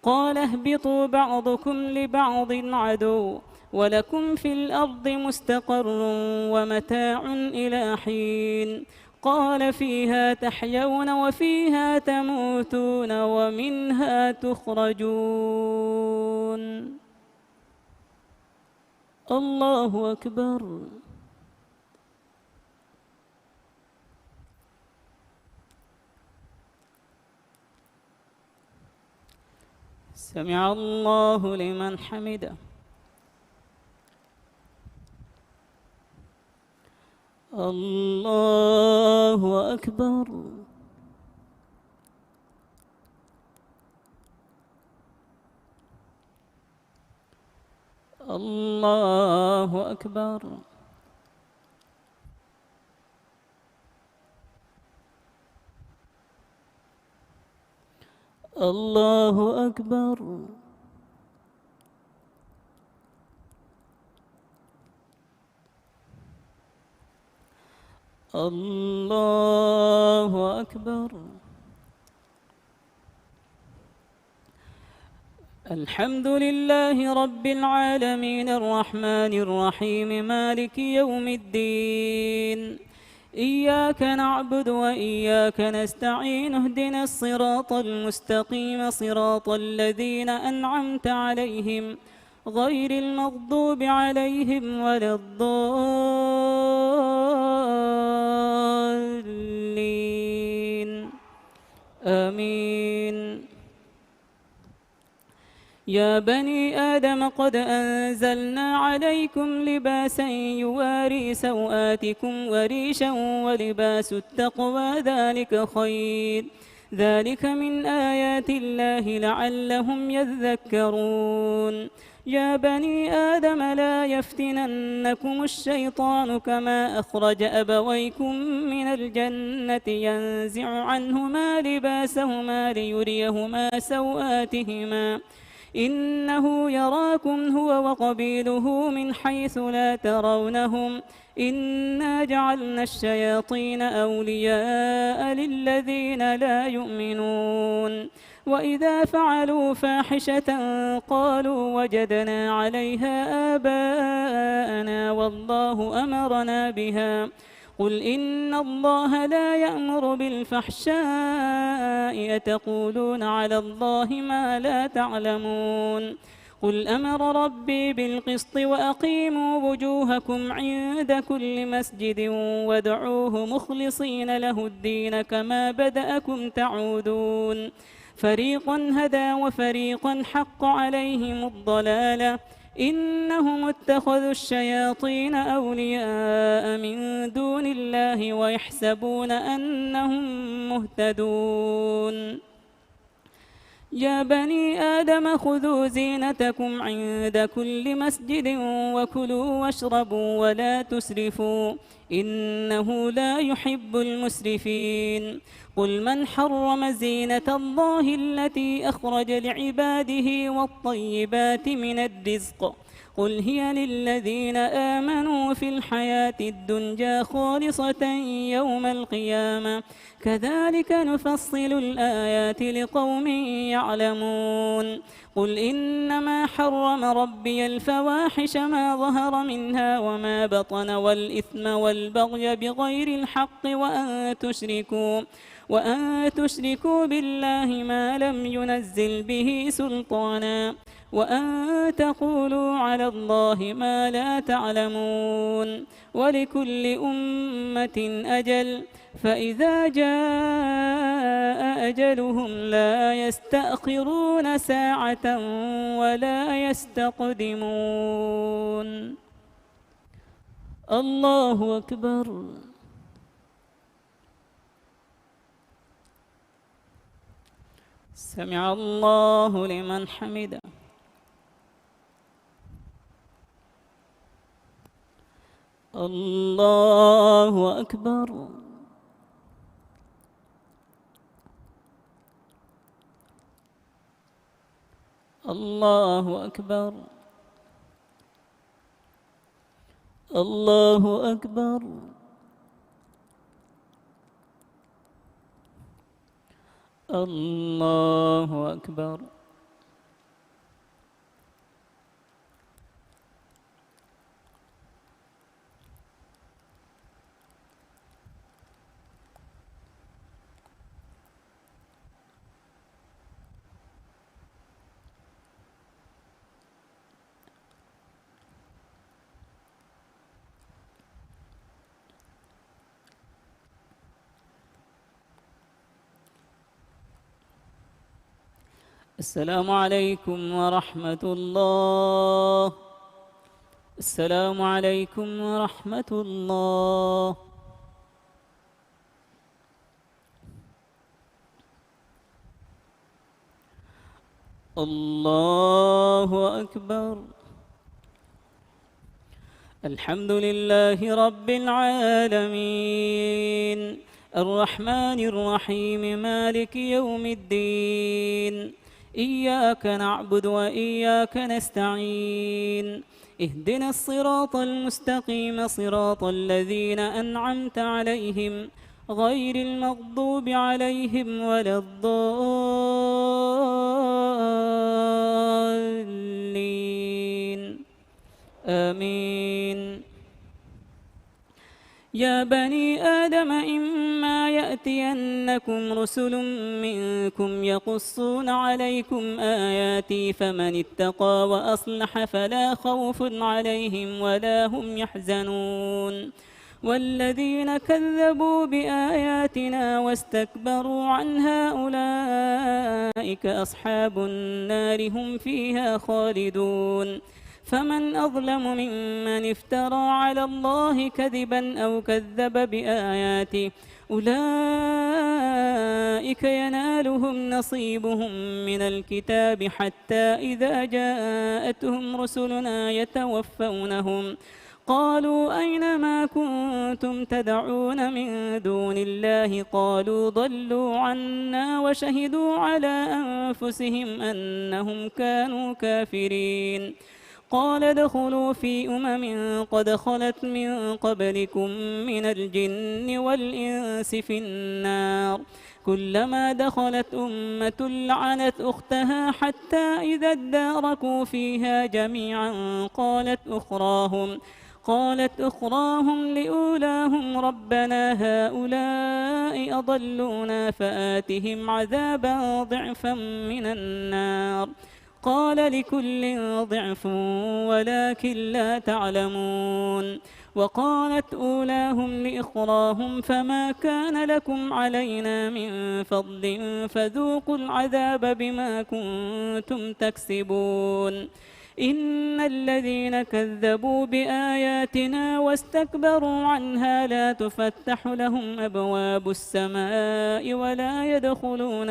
قال اهبطوا بعضكم لبعض عدو ولكم في الأرض مستقر ومتاع إلى حين قال فيها تحيون وفيها تموتون ومنها تخرجون. الله أكبر. سمع الله لمن حمده. الله أكبر. الله أكبر. الله أكبر. الله أكبر. الحمد لله رب العالمين الرحمن الرحيم مالك يوم الدين إياك نعبد وإياك نستعين اهدنا الصراط المستقيم صراط الذين أنعمت عليهم غير المغضوب عليهم ولا الضالين آمين. يا بني آدم قد أنزلنا عليكم لباسا يواري سوآتكم وريشا ولباس التقوى ذلك خير ذلك من آيات الله لعلهم يذكرون. يا بني آدم لا يفتننكم الشيطان كما أخرج أبويكم من الجنة ينزع عنهما لباسهما ليريهما سوآتهما إنه يراكم هو وقبيله من حيث لا ترونهم إنا جعلنا الشياطين أولياء للذين لا يؤمنون. وإذا فعلوا فاحشة قالوا وجدنا عليها آباءنا والله أمرنا بها قل إن الله لا يأمر بالفحشاء أتقولون على الله ما لا تعلمون. قل أمر ربي بالقسط وأقيموا وجوهكم عند كل مسجد وادعوه مخلصين له الدين كما بدأكم تعودون. فريقا هدى وفريقا حق عليهم الضلالة إنهم اتخذوا الشياطين أولياء من دون الله ويحسبون أنهم مهتدون. يا بني آدم خذوا زينتكم عند كل مسجد وكلوا واشربوا ولا تسرفوا إنه لا يحب المسرفين. قل من حرم زينة الله التي أخرج لعباده والطيبات من الرزق قل هي للذين آمنوا في الحياة الدنيا خالصة يوم القيامة كذلك نفصل الآيات لقوم يعلمون. قل إنما حرم ربي الفواحش ما ظهر منها وما بطن والإثم والبغي بغير الحق وأن تشركوا بالله ما لم ينزل به سلطانا وأن تقولوا على الله ما لا تعلمون. ولكل أمة أجل فإذا جاء أجلهم لا يستأخرون ساعة ولا يستقدمون. الله أكبر. سمع الله لمن حمده. الله أكبر. الله أكبر. الله أكبر. الله أكبر. السلام عليكم ورحمة الله. السلام عليكم ورحمة الله. الله أكبر. الحمد لله رب العالمين الرحمن الرحيم مالك يوم الدين. إياك نعبد وإياك نستعين. اهدنا الصراط المستقيم صراط الذين أنعمت عليهم غير المغضوب عليهم ولا الضالين. آمين. يا بني آدم إما يأتينكم رسل منكم يقصون عليكم آياتي فمن اتقى وأصلح فلا خوف عليهم ولا هم يحزنون. والذين كذبوا بآياتنا واستكبروا عنها أولئك أصحاب النار هم فيها خالدون. فمن أظلم ممن افترى على الله كذبا أو كذب بآياته أولئك ينالهم نصيبهم من الكتاب حتى إذا جاءتهم رسلنا يتوفونهم قالوا أين ما كنتم تدعون من دون الله قالوا ضلوا عنا وشهدوا على أنفسهم أنهم كانوا كافرين. قال ادخلوا في قد خلت من قبلكم من الجن والإنس في النار كلما دخلت أمة لعنت أختها حتى إذا اداركوا فيها جميعا قالت أخراهم لأولاهم ربنا هؤلاء أضلونا فآتهم عذابا ضعفا من النار قال لكل ضعف ولكن لا تعلمون. وقالت أولاهم لإخراهم فما كان لكم علينا من فضل فذوقوا العذاب بما كنتم تكسبون. إن الذين كذبوا بآياتنا واستكبروا عنها لا تفتح لهم أبواب السماء ولا يدخلون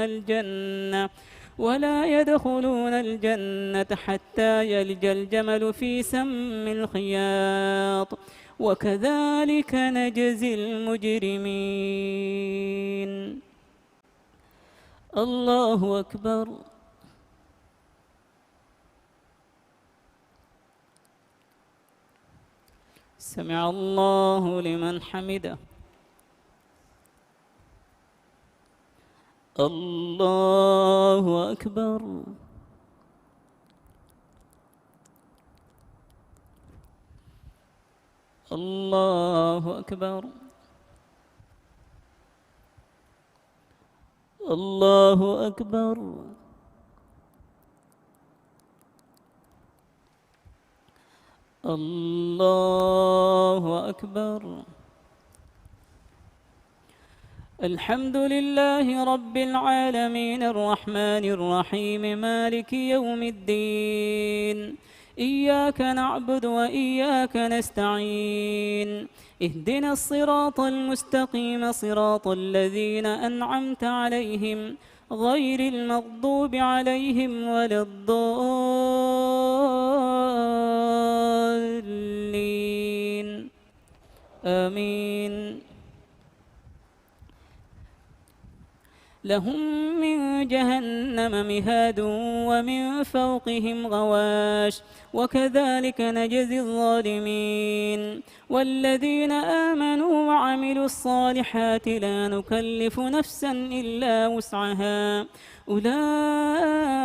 الجنة حتى يلج الجمل في سم الخياط وكذلك نجزي المجرمين. الله أكبر. سمع الله لمن حمده. الله أكبر. الله أكبر. الله أكبر. الله أكبر. الحمد لله رب العالمين الرحمن الرحيم مالك يوم الدين. إياك نعبد وإياك نستعين. اهدنا الصراط المستقيم صراط الذين أنعمت عليهم غير المغضوب عليهم ولا الضالين آمين. لهم من جهنم مهاد ومن فوقهم غواش وكذلك نجزي الظالمين. والذين آمنوا وعملوا الصالحات لا نكلف نفسا إلا وسعها أولئك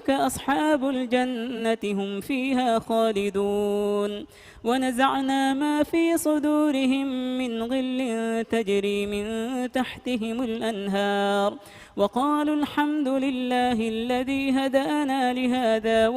أصحاب الجنة هم فيها خالدون. ونزعنا ما في صدورهم من غل تجري من تحتهم الأنهار وقالوا الحمد لله الذي هدانا لهذا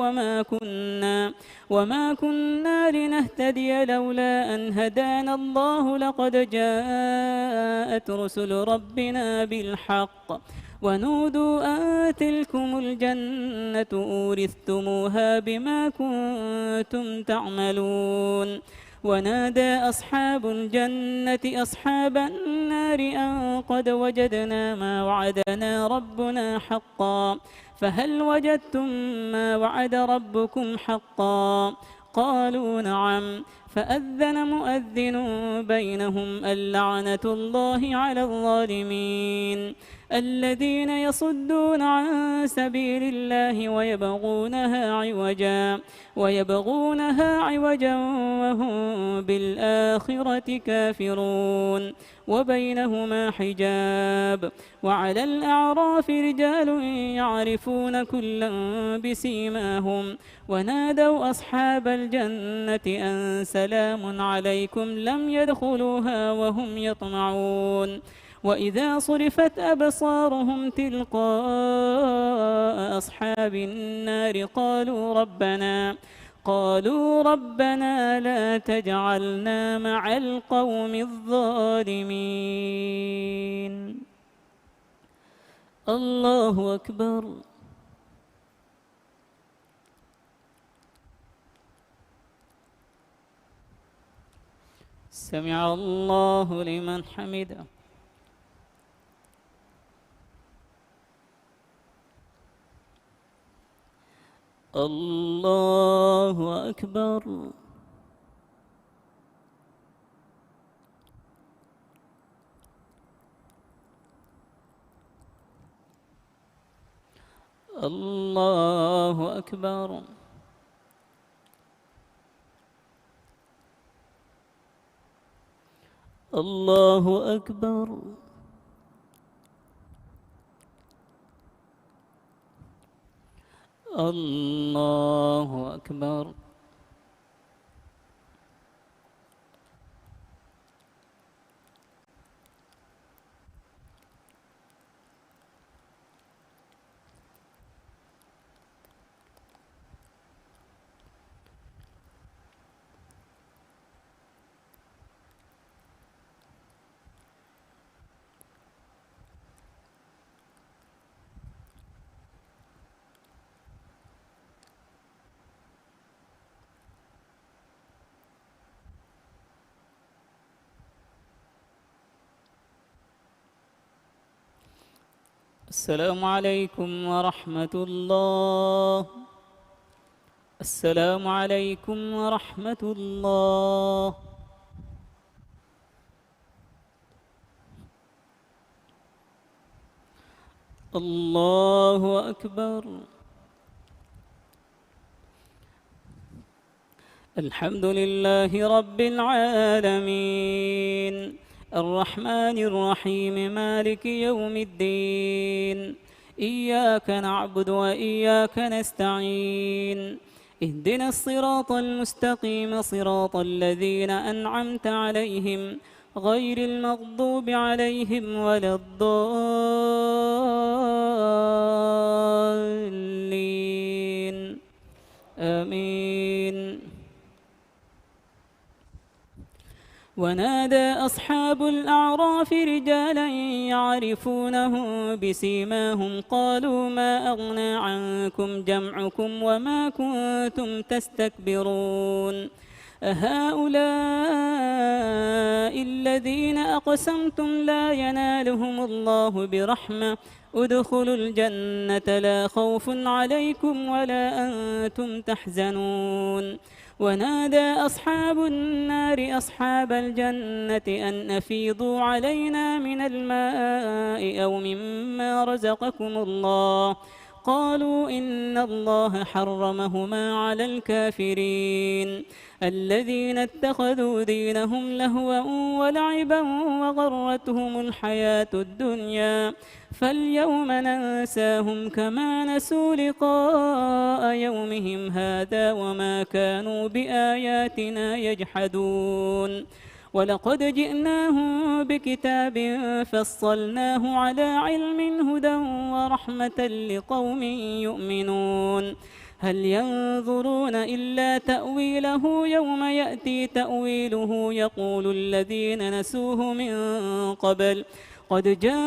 وما كنا لنهتدي لولا أن هدانا الله لقد جاءت رسل ربنا بالحق ونودوا أن تلكم الجنة أورثتموها بما كنتم تعملون. ونادى أصحاب الجنة أصحاب النار أن قد وجدنا ما وعدنا ربنا حقا فهل وجدتم ما وعد ربكم حقا؟ قالوا نعم. فأذن مؤذن بينهم اللعنة الله على الظالمين الذين يصدون عن سبيل الله ويبغونها عوجا وهم بالآخرة كافرون وبينهما حجاب. وعلى الأعراف رجال يعرفون كلا بسيماهم ونادوا أصحاب الجنة أن سلام عليكم لم يدخلوها وهم يطمعون. وإذا صرفت أبصارهم تلقاء أصحاب النار قالوا ربنا لا تجعلنا مع القوم الظالمين. الله أكبر. سمع الله لمن حمده. الله أكبر. الله أكبر. الله أكبر. الله أكبر. السلام عليكم ورحمة الله. السلام عليكم ورحمة الله. الله أكبر. الحمد لله رب العالمين الرحمن الرحيم مالك يوم الدين إياك نعبد وإياك نستعين اهدنا الصراط المستقيم صراط الذين أنعمت عليهم غير المغضوب عليهم ولا الضالين آمين. ونادى أصحاب الأعراف رجالا يعرفونهم بسيماهم قالوا ما أغنى عنكم جمعكم وما كنتم تستكبرون أهؤلاء الذين أقسمتم لا ينالهم الله برحمة ادخلوا الجنة لا خوف عليكم ولا أنتم تحزنون ونادى أصحاب النار أصحاب الجنة أن أفيضوا علينا من الماء أو مما رزقكم الله قالوا إن الله حرمهما على الكافرين الذين اتخذوا دينهم لهوا ولعبا وغرتهم الحياة الدنيا فاليوم ننساهم كما نسوا لقاء يومهم هذا وما كانوا بآياتنا يجحدون ولقد جئناهم بكتاب فصلناه على علم هدى ورحمة لقوم يؤمنون هل ينظرون إلا تأويله يوم يأتي تأويله يقول الذين نسوه من قبل قد جاءت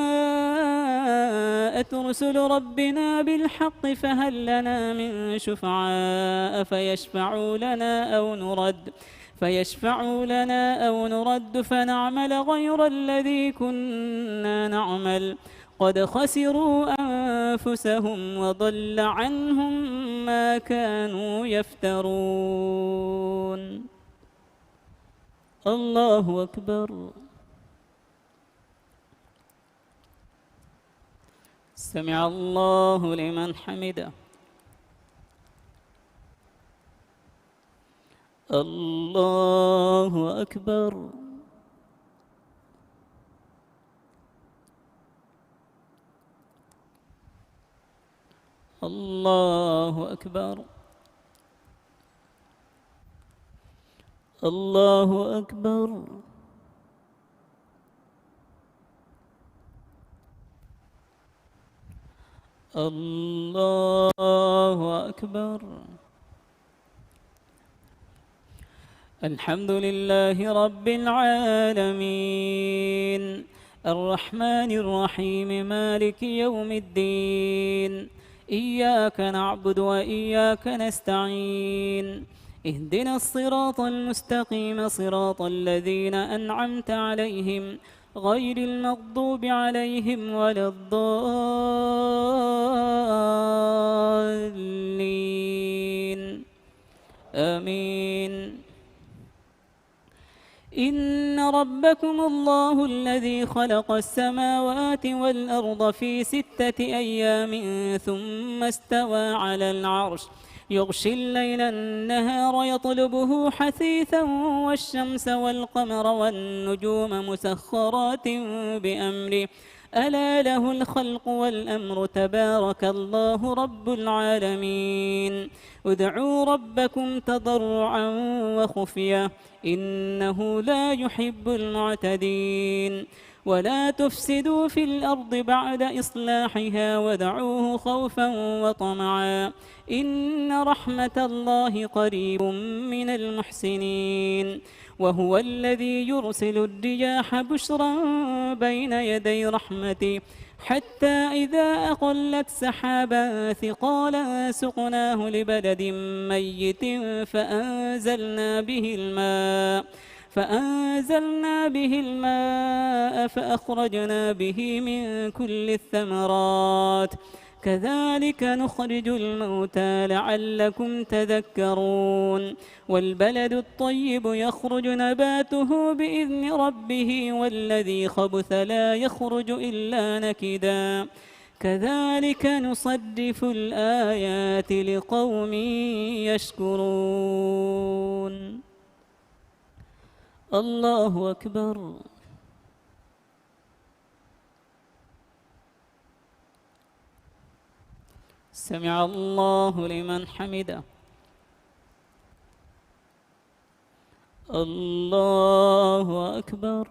رسل ربنا بالحق فهل لنا من شفعاء فيشفعوا لنا أو نرد فنعمل غير الذي كنا نعمل قد خسروا أنفسهم وضل عنهم ما كانوا يفترون الله أكبر سمع الله لمن حمده الله أكبر الله أكبر الله أكبر الله أكبر الحمد لله رب العالمين الرحمن الرحيم مالك يوم الدين إياك نعبد وإياك نستعين اهدنا الصراط المستقيم صراط الذين أنعمت عليهم غير المغضوب عليهم ولا الضالين آمين إن ربكم الله الذي خلق السماوات والأرض في 6 أيام ثم استوى على العرش يغشي الليل النهار يطلبه حثيثا والشمس والقمر والنجوم مسخرات بأمره ألا له الخلق والأمر تبارك الله رب العالمين ادعوا ربكم تضرعا وخفية إنه لا يحب المعتدين ولا تفسدوا في الأرض بعد إصلاحها ودعوه خوفا وطمعا إن رحمة الله قريب من المحسنين وهو الذي يرسل الرياح بشرا بين يدي رحمته حتى إذا أقلت سحابا ثقالا سقناه لبلد ميت فأنزلنا به الماء فأخرجنا به من كل الثمرات كذلك نخرج الموتى لعلكم تذكرون والبلد الطيب يخرج نباته بإذن ربه والذي خبث لا يخرج إلا نكدا كذلك نصرف الآيات لقوم يشكرون الله أكبر سمع الله لمن حمده الله أكبر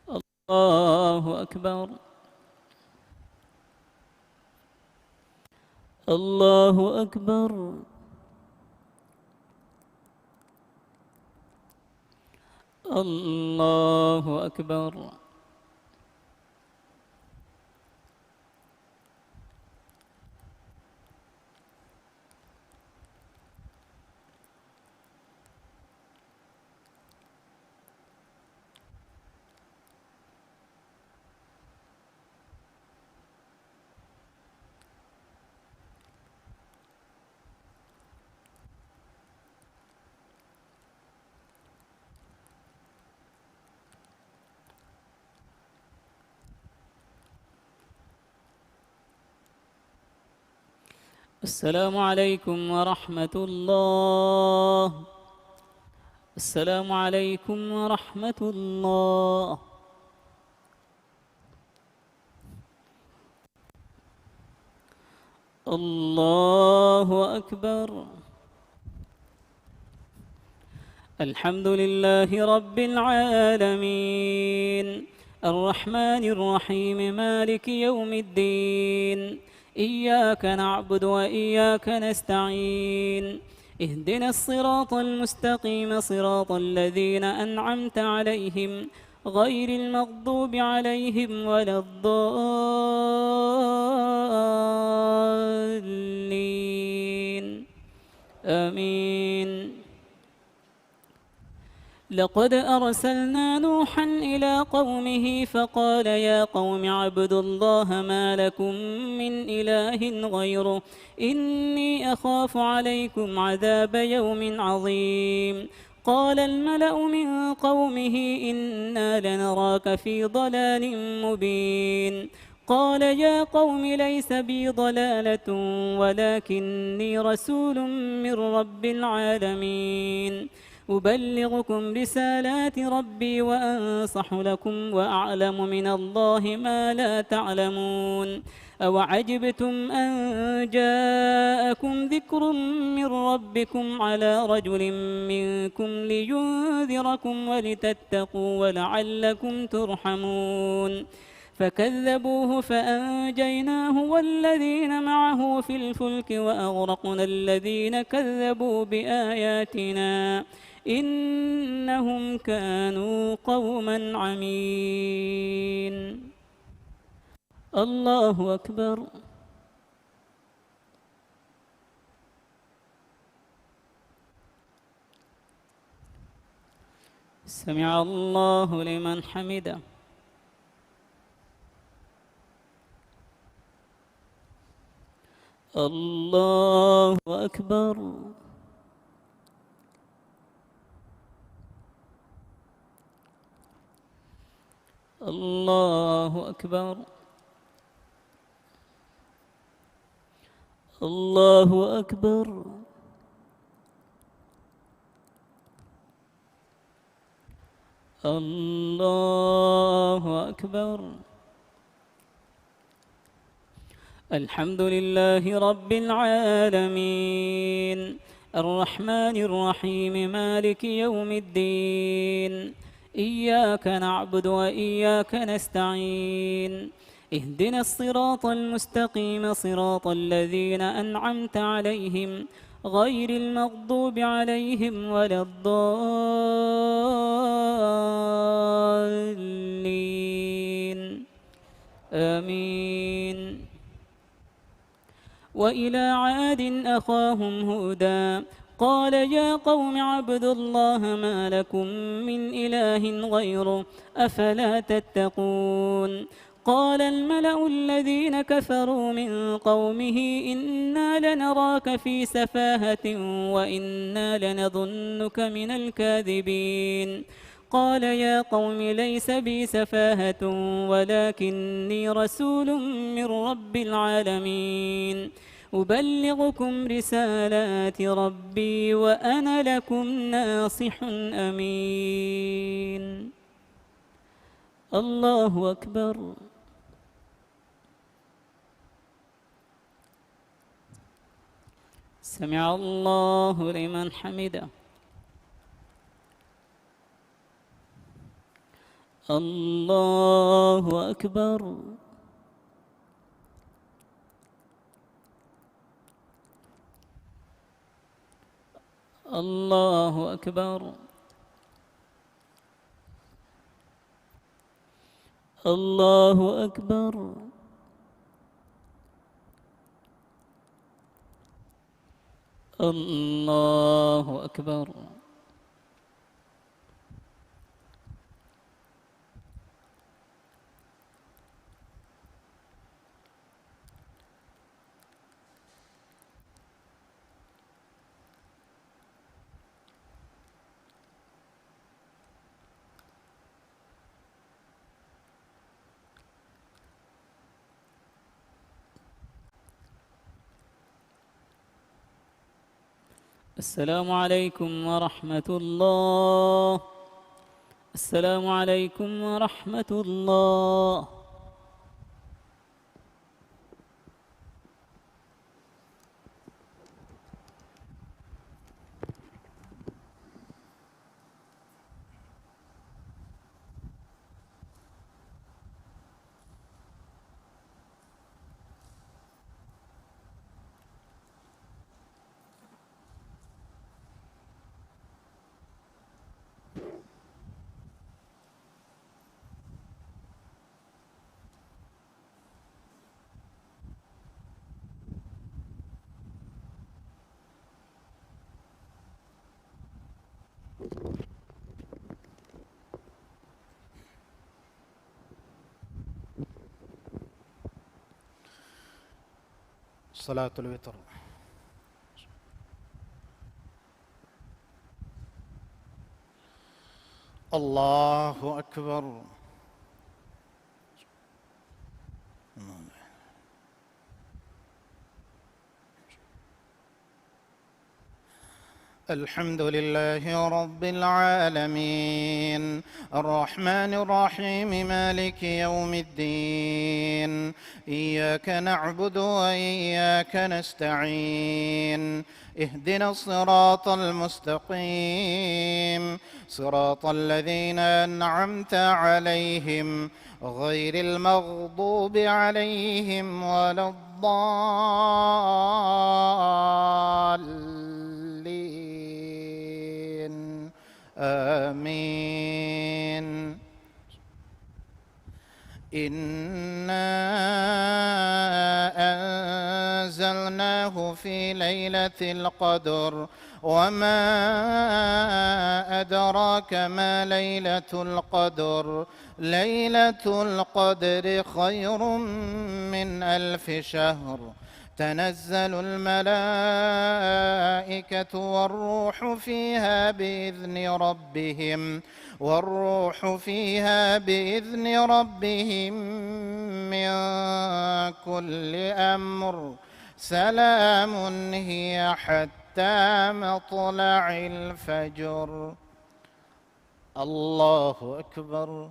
الله أكبر الله أكبر الله أكبر السلام عليكم ورحمة الله. السلام عليكم ورحمة الله. الله أكبر. الحمد لله رب العالمين، الرحمن الرحيم، مالك يوم الدين. إياك نعبد وإياك نستعين، اهدنا الصراط المستقيم، صراط الذين أنعمت عليهم غير المغضوب عليهم ولا الضالين. آمين. لقد أرسلنا نوحا إلى قومه فقال يا قوم اعبدوا الله ما لكم من إله غيره إني أخاف عليكم عذاب يوم عظيم. قال الملأ من قومه إنا لنراك في ضلال مبين. قال يا قوم ليس بي ضلالة ولكني رسول من رب العالمين، أبلغكم رسالات ربي وأنصح لكم وأعلم من الله ما لا تعلمون. أوعجبتم أن جاءكم ذكر من ربكم على رجل منكم لينذركم ولتتقوا ولعلكم ترحمون. فكذبوه فأنجيناه والذين معه في الفلك وأغرقنا الذين كذبوا بآياتنا إنهم كانوا قوما عمين. الله أكبر. سمع الله لمن حمده. الله أكبر. الله أكبر. الله أكبر. الله أكبر. الحمد لله رب العالمين، الرحمن الرحيم، مالك يوم الدين. إياك نعبد وإياك نستعين، اهدنا الصراط المستقيم، صراط الذين أنعمت عليهم غير المغضوب عليهم ولا الضالين. آمين. وإلى عاد أخاهم هودا قال يا قوم اعبدوا الله ما لكم من إله غيره أفلا تتقون. قال الملأ الذين كفروا من قومه إنا لنراك في سفاهة وإنا لنظنك من الكاذبين. قال يا قوم ليس بي سفاهة ولكني رسول من رب العالمين، أبلغكم رسالات ربي وأنا لكم ناصح أمين. الله أكبر. سمع الله لمن حمده. الله أكبر. الله أكبر. الله أكبر. الله أكبر. السلام عليكم ورحمة الله. السلام عليكم ورحمة الله. صلاة الوتر. الله أكبر. الحمد لله رب العالمين، الرحمن الرحيم، مالك يوم الدين، إياك نعبد وإياك نستعين، اهدنا الصراط المستقيم، صراط الذين أنعمت عليهم غير المغضوب عليهم ولا الضالين. آمين. إنا أنزلناه في ليلة القدر، وما أدراك ما ليلة القدر. ليلة القدر خير من 1000 شهر. تنزل الملائكة والروح فيها بإذن ربهم من كل أمر. سلام هي حتى مطلع الفجر. الله أكبر.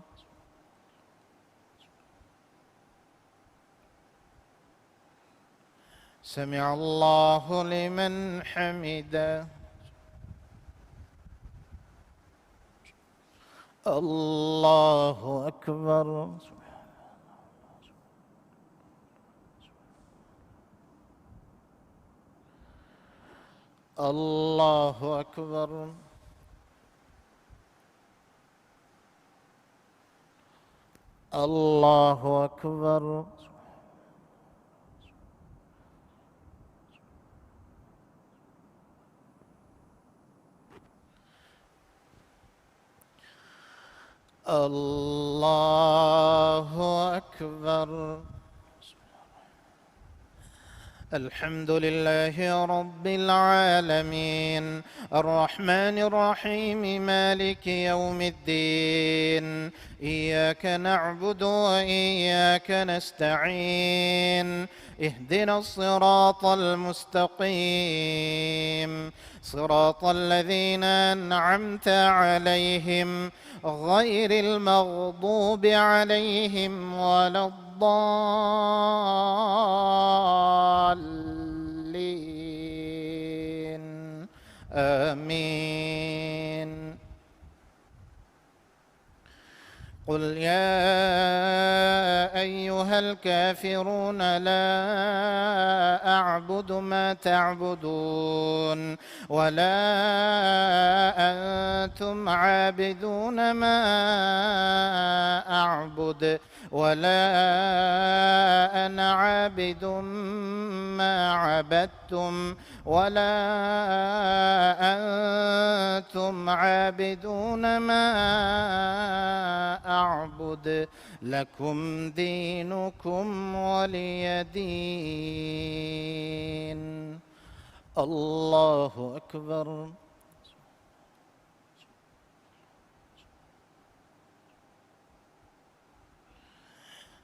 سمع الله لمن حمده. الله أكبر. الله أكبر. الله أكبر. الله أكبر. الحمد لله رب العالمين، الرحمن الرحيم، مالك يوم الدين، إياك نعبد وإياك نستعين، اهدنا الصراط المستقيم، صراط الذين أنعمت عليهم غير المغضوب عليهم ولا الضالين. آمين. قل يا أيها الكافرون لا أعبد ما تعبدون ولا أنتم عابدون ما أعبد ولا أنا عابد ما عبدتم ولا أنتم عابدون ما أعبد. لكم دينكم ولي دين. الله أكبر.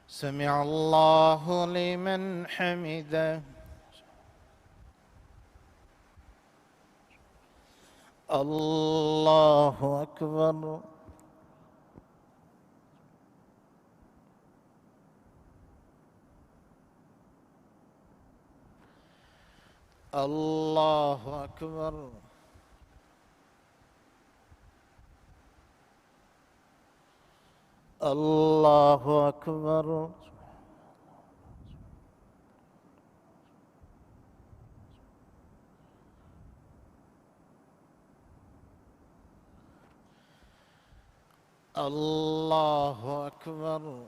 سمع الله لمن حمده. الله أكبر. الله أكبر. الله أكبر. الله أكبر.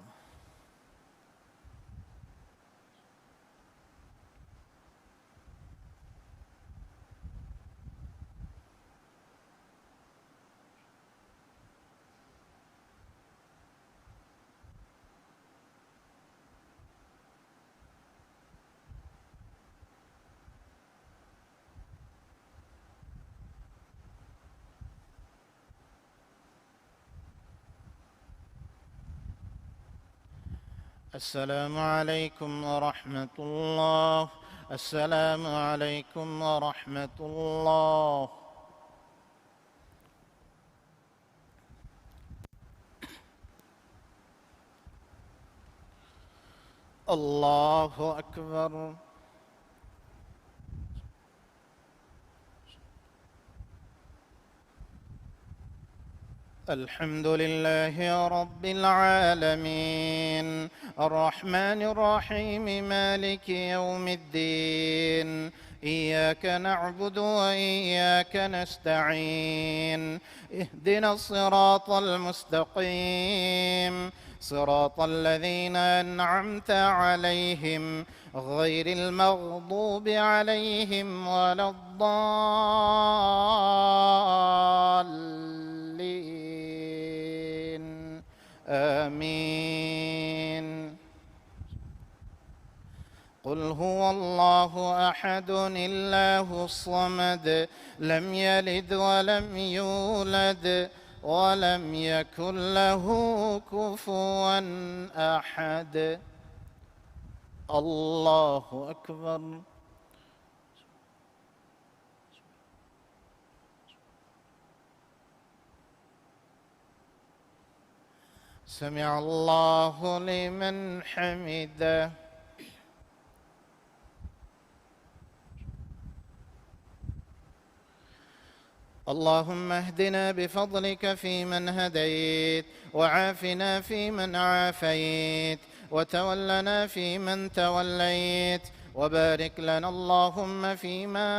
السلام عليكم ورحمة الله. السلام عليكم ورحمة الله. الله أكبر. الحمد لله رب العالمين، الرحمن الرحيم، مالك يوم الدين. إياك نعبد وإياك نستعين، اهدنا الصراط المستقيم، صراط الذين أنعمت عليهم غير المغضوب عليهم ولا الضالين. آمين. قل هو الله أحد الله الصمد، لم يلد ولم يولد ولم يكن له كفوا أحد. الله أكبر. سمع الله لمن حمده. اللهم اهدنا بفضلك فيمن هديت، وعافنا فيمن عافيت، وتولنا فيمن توليت، وبارك لنا اللهم فيما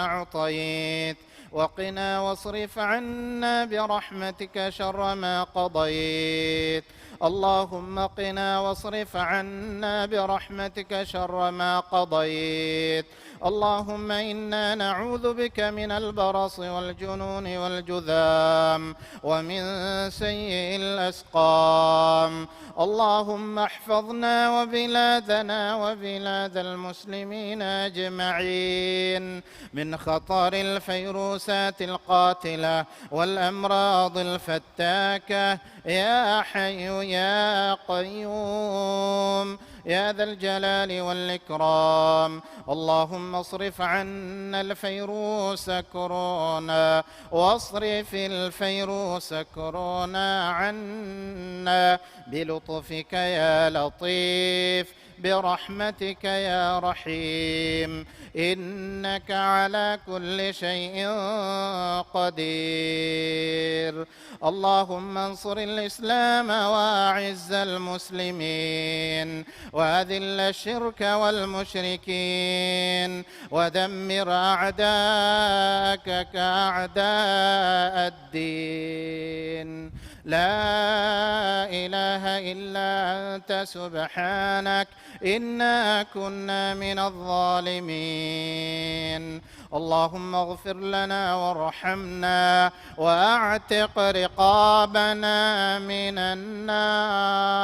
أعطيت، وقنا واصرف عنا برحمتك شر ما قضيت. اللهم قنا واصرف عنا برحمتك شر ما قضيت. اللهم إنا نعوذ بك من البرص والجنون والجذام ومن سيء الأسقام. اللهم احفظنا وبلادنا وبلاد المسلمين أجمعين من خطر الفيروسات القاتلة والأمراض الفتاكة، يا حي يا قيوم يا ذا الجلال والإكرام. اللهم اصرف عنا الفيروس كورونا، واصرف الفيروس كورونا عنا بلطفك يا لطيف، برحمتك يا رحيم، إنك على كل شيء قدير. اللهم انصر الإسلام وأعز المسلمين، وأذل الشرك والمشركين، ودمر أعداءك كأعداء الدين. لا إله إلا أنت سبحانك إنا كنا من الظالمين. اللهم اغفر لنا وارحمنا وأعتق رقابنا من النار.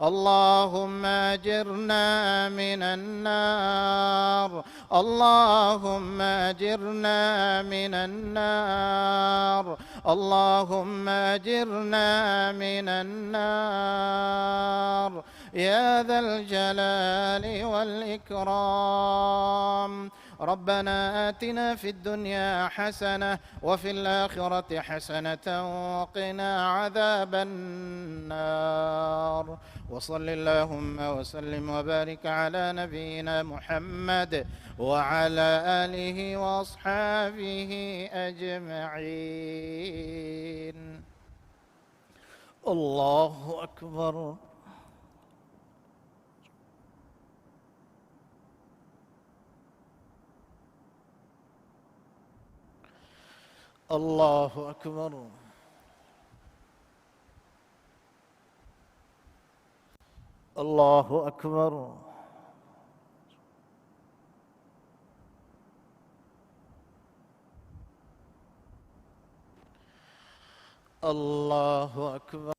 اللهم أجرنا من النار. اللهم أجرنا من النار. اللهم أجرنا من النار يا ذا الجلال والإكرام. ربنا آتنا في الدنيا حسنة وفي الآخرة حسنة وقنا عذاب النار. وصل اللهم وسلم وبارك على نبينا محمد وعلى آله وأصحابه أجمعين. الله أكبر. الله أكبر. الله أكبر. الله أكبر.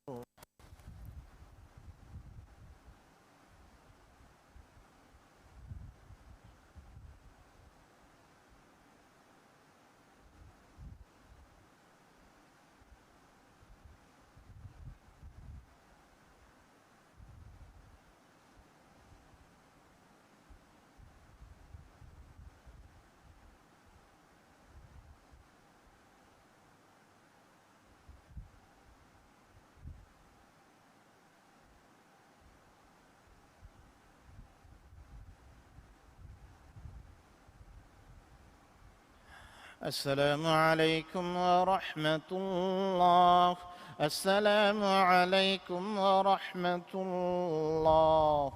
السلام عليكم ورحمة الله. السلام عليكم ورحمة الله.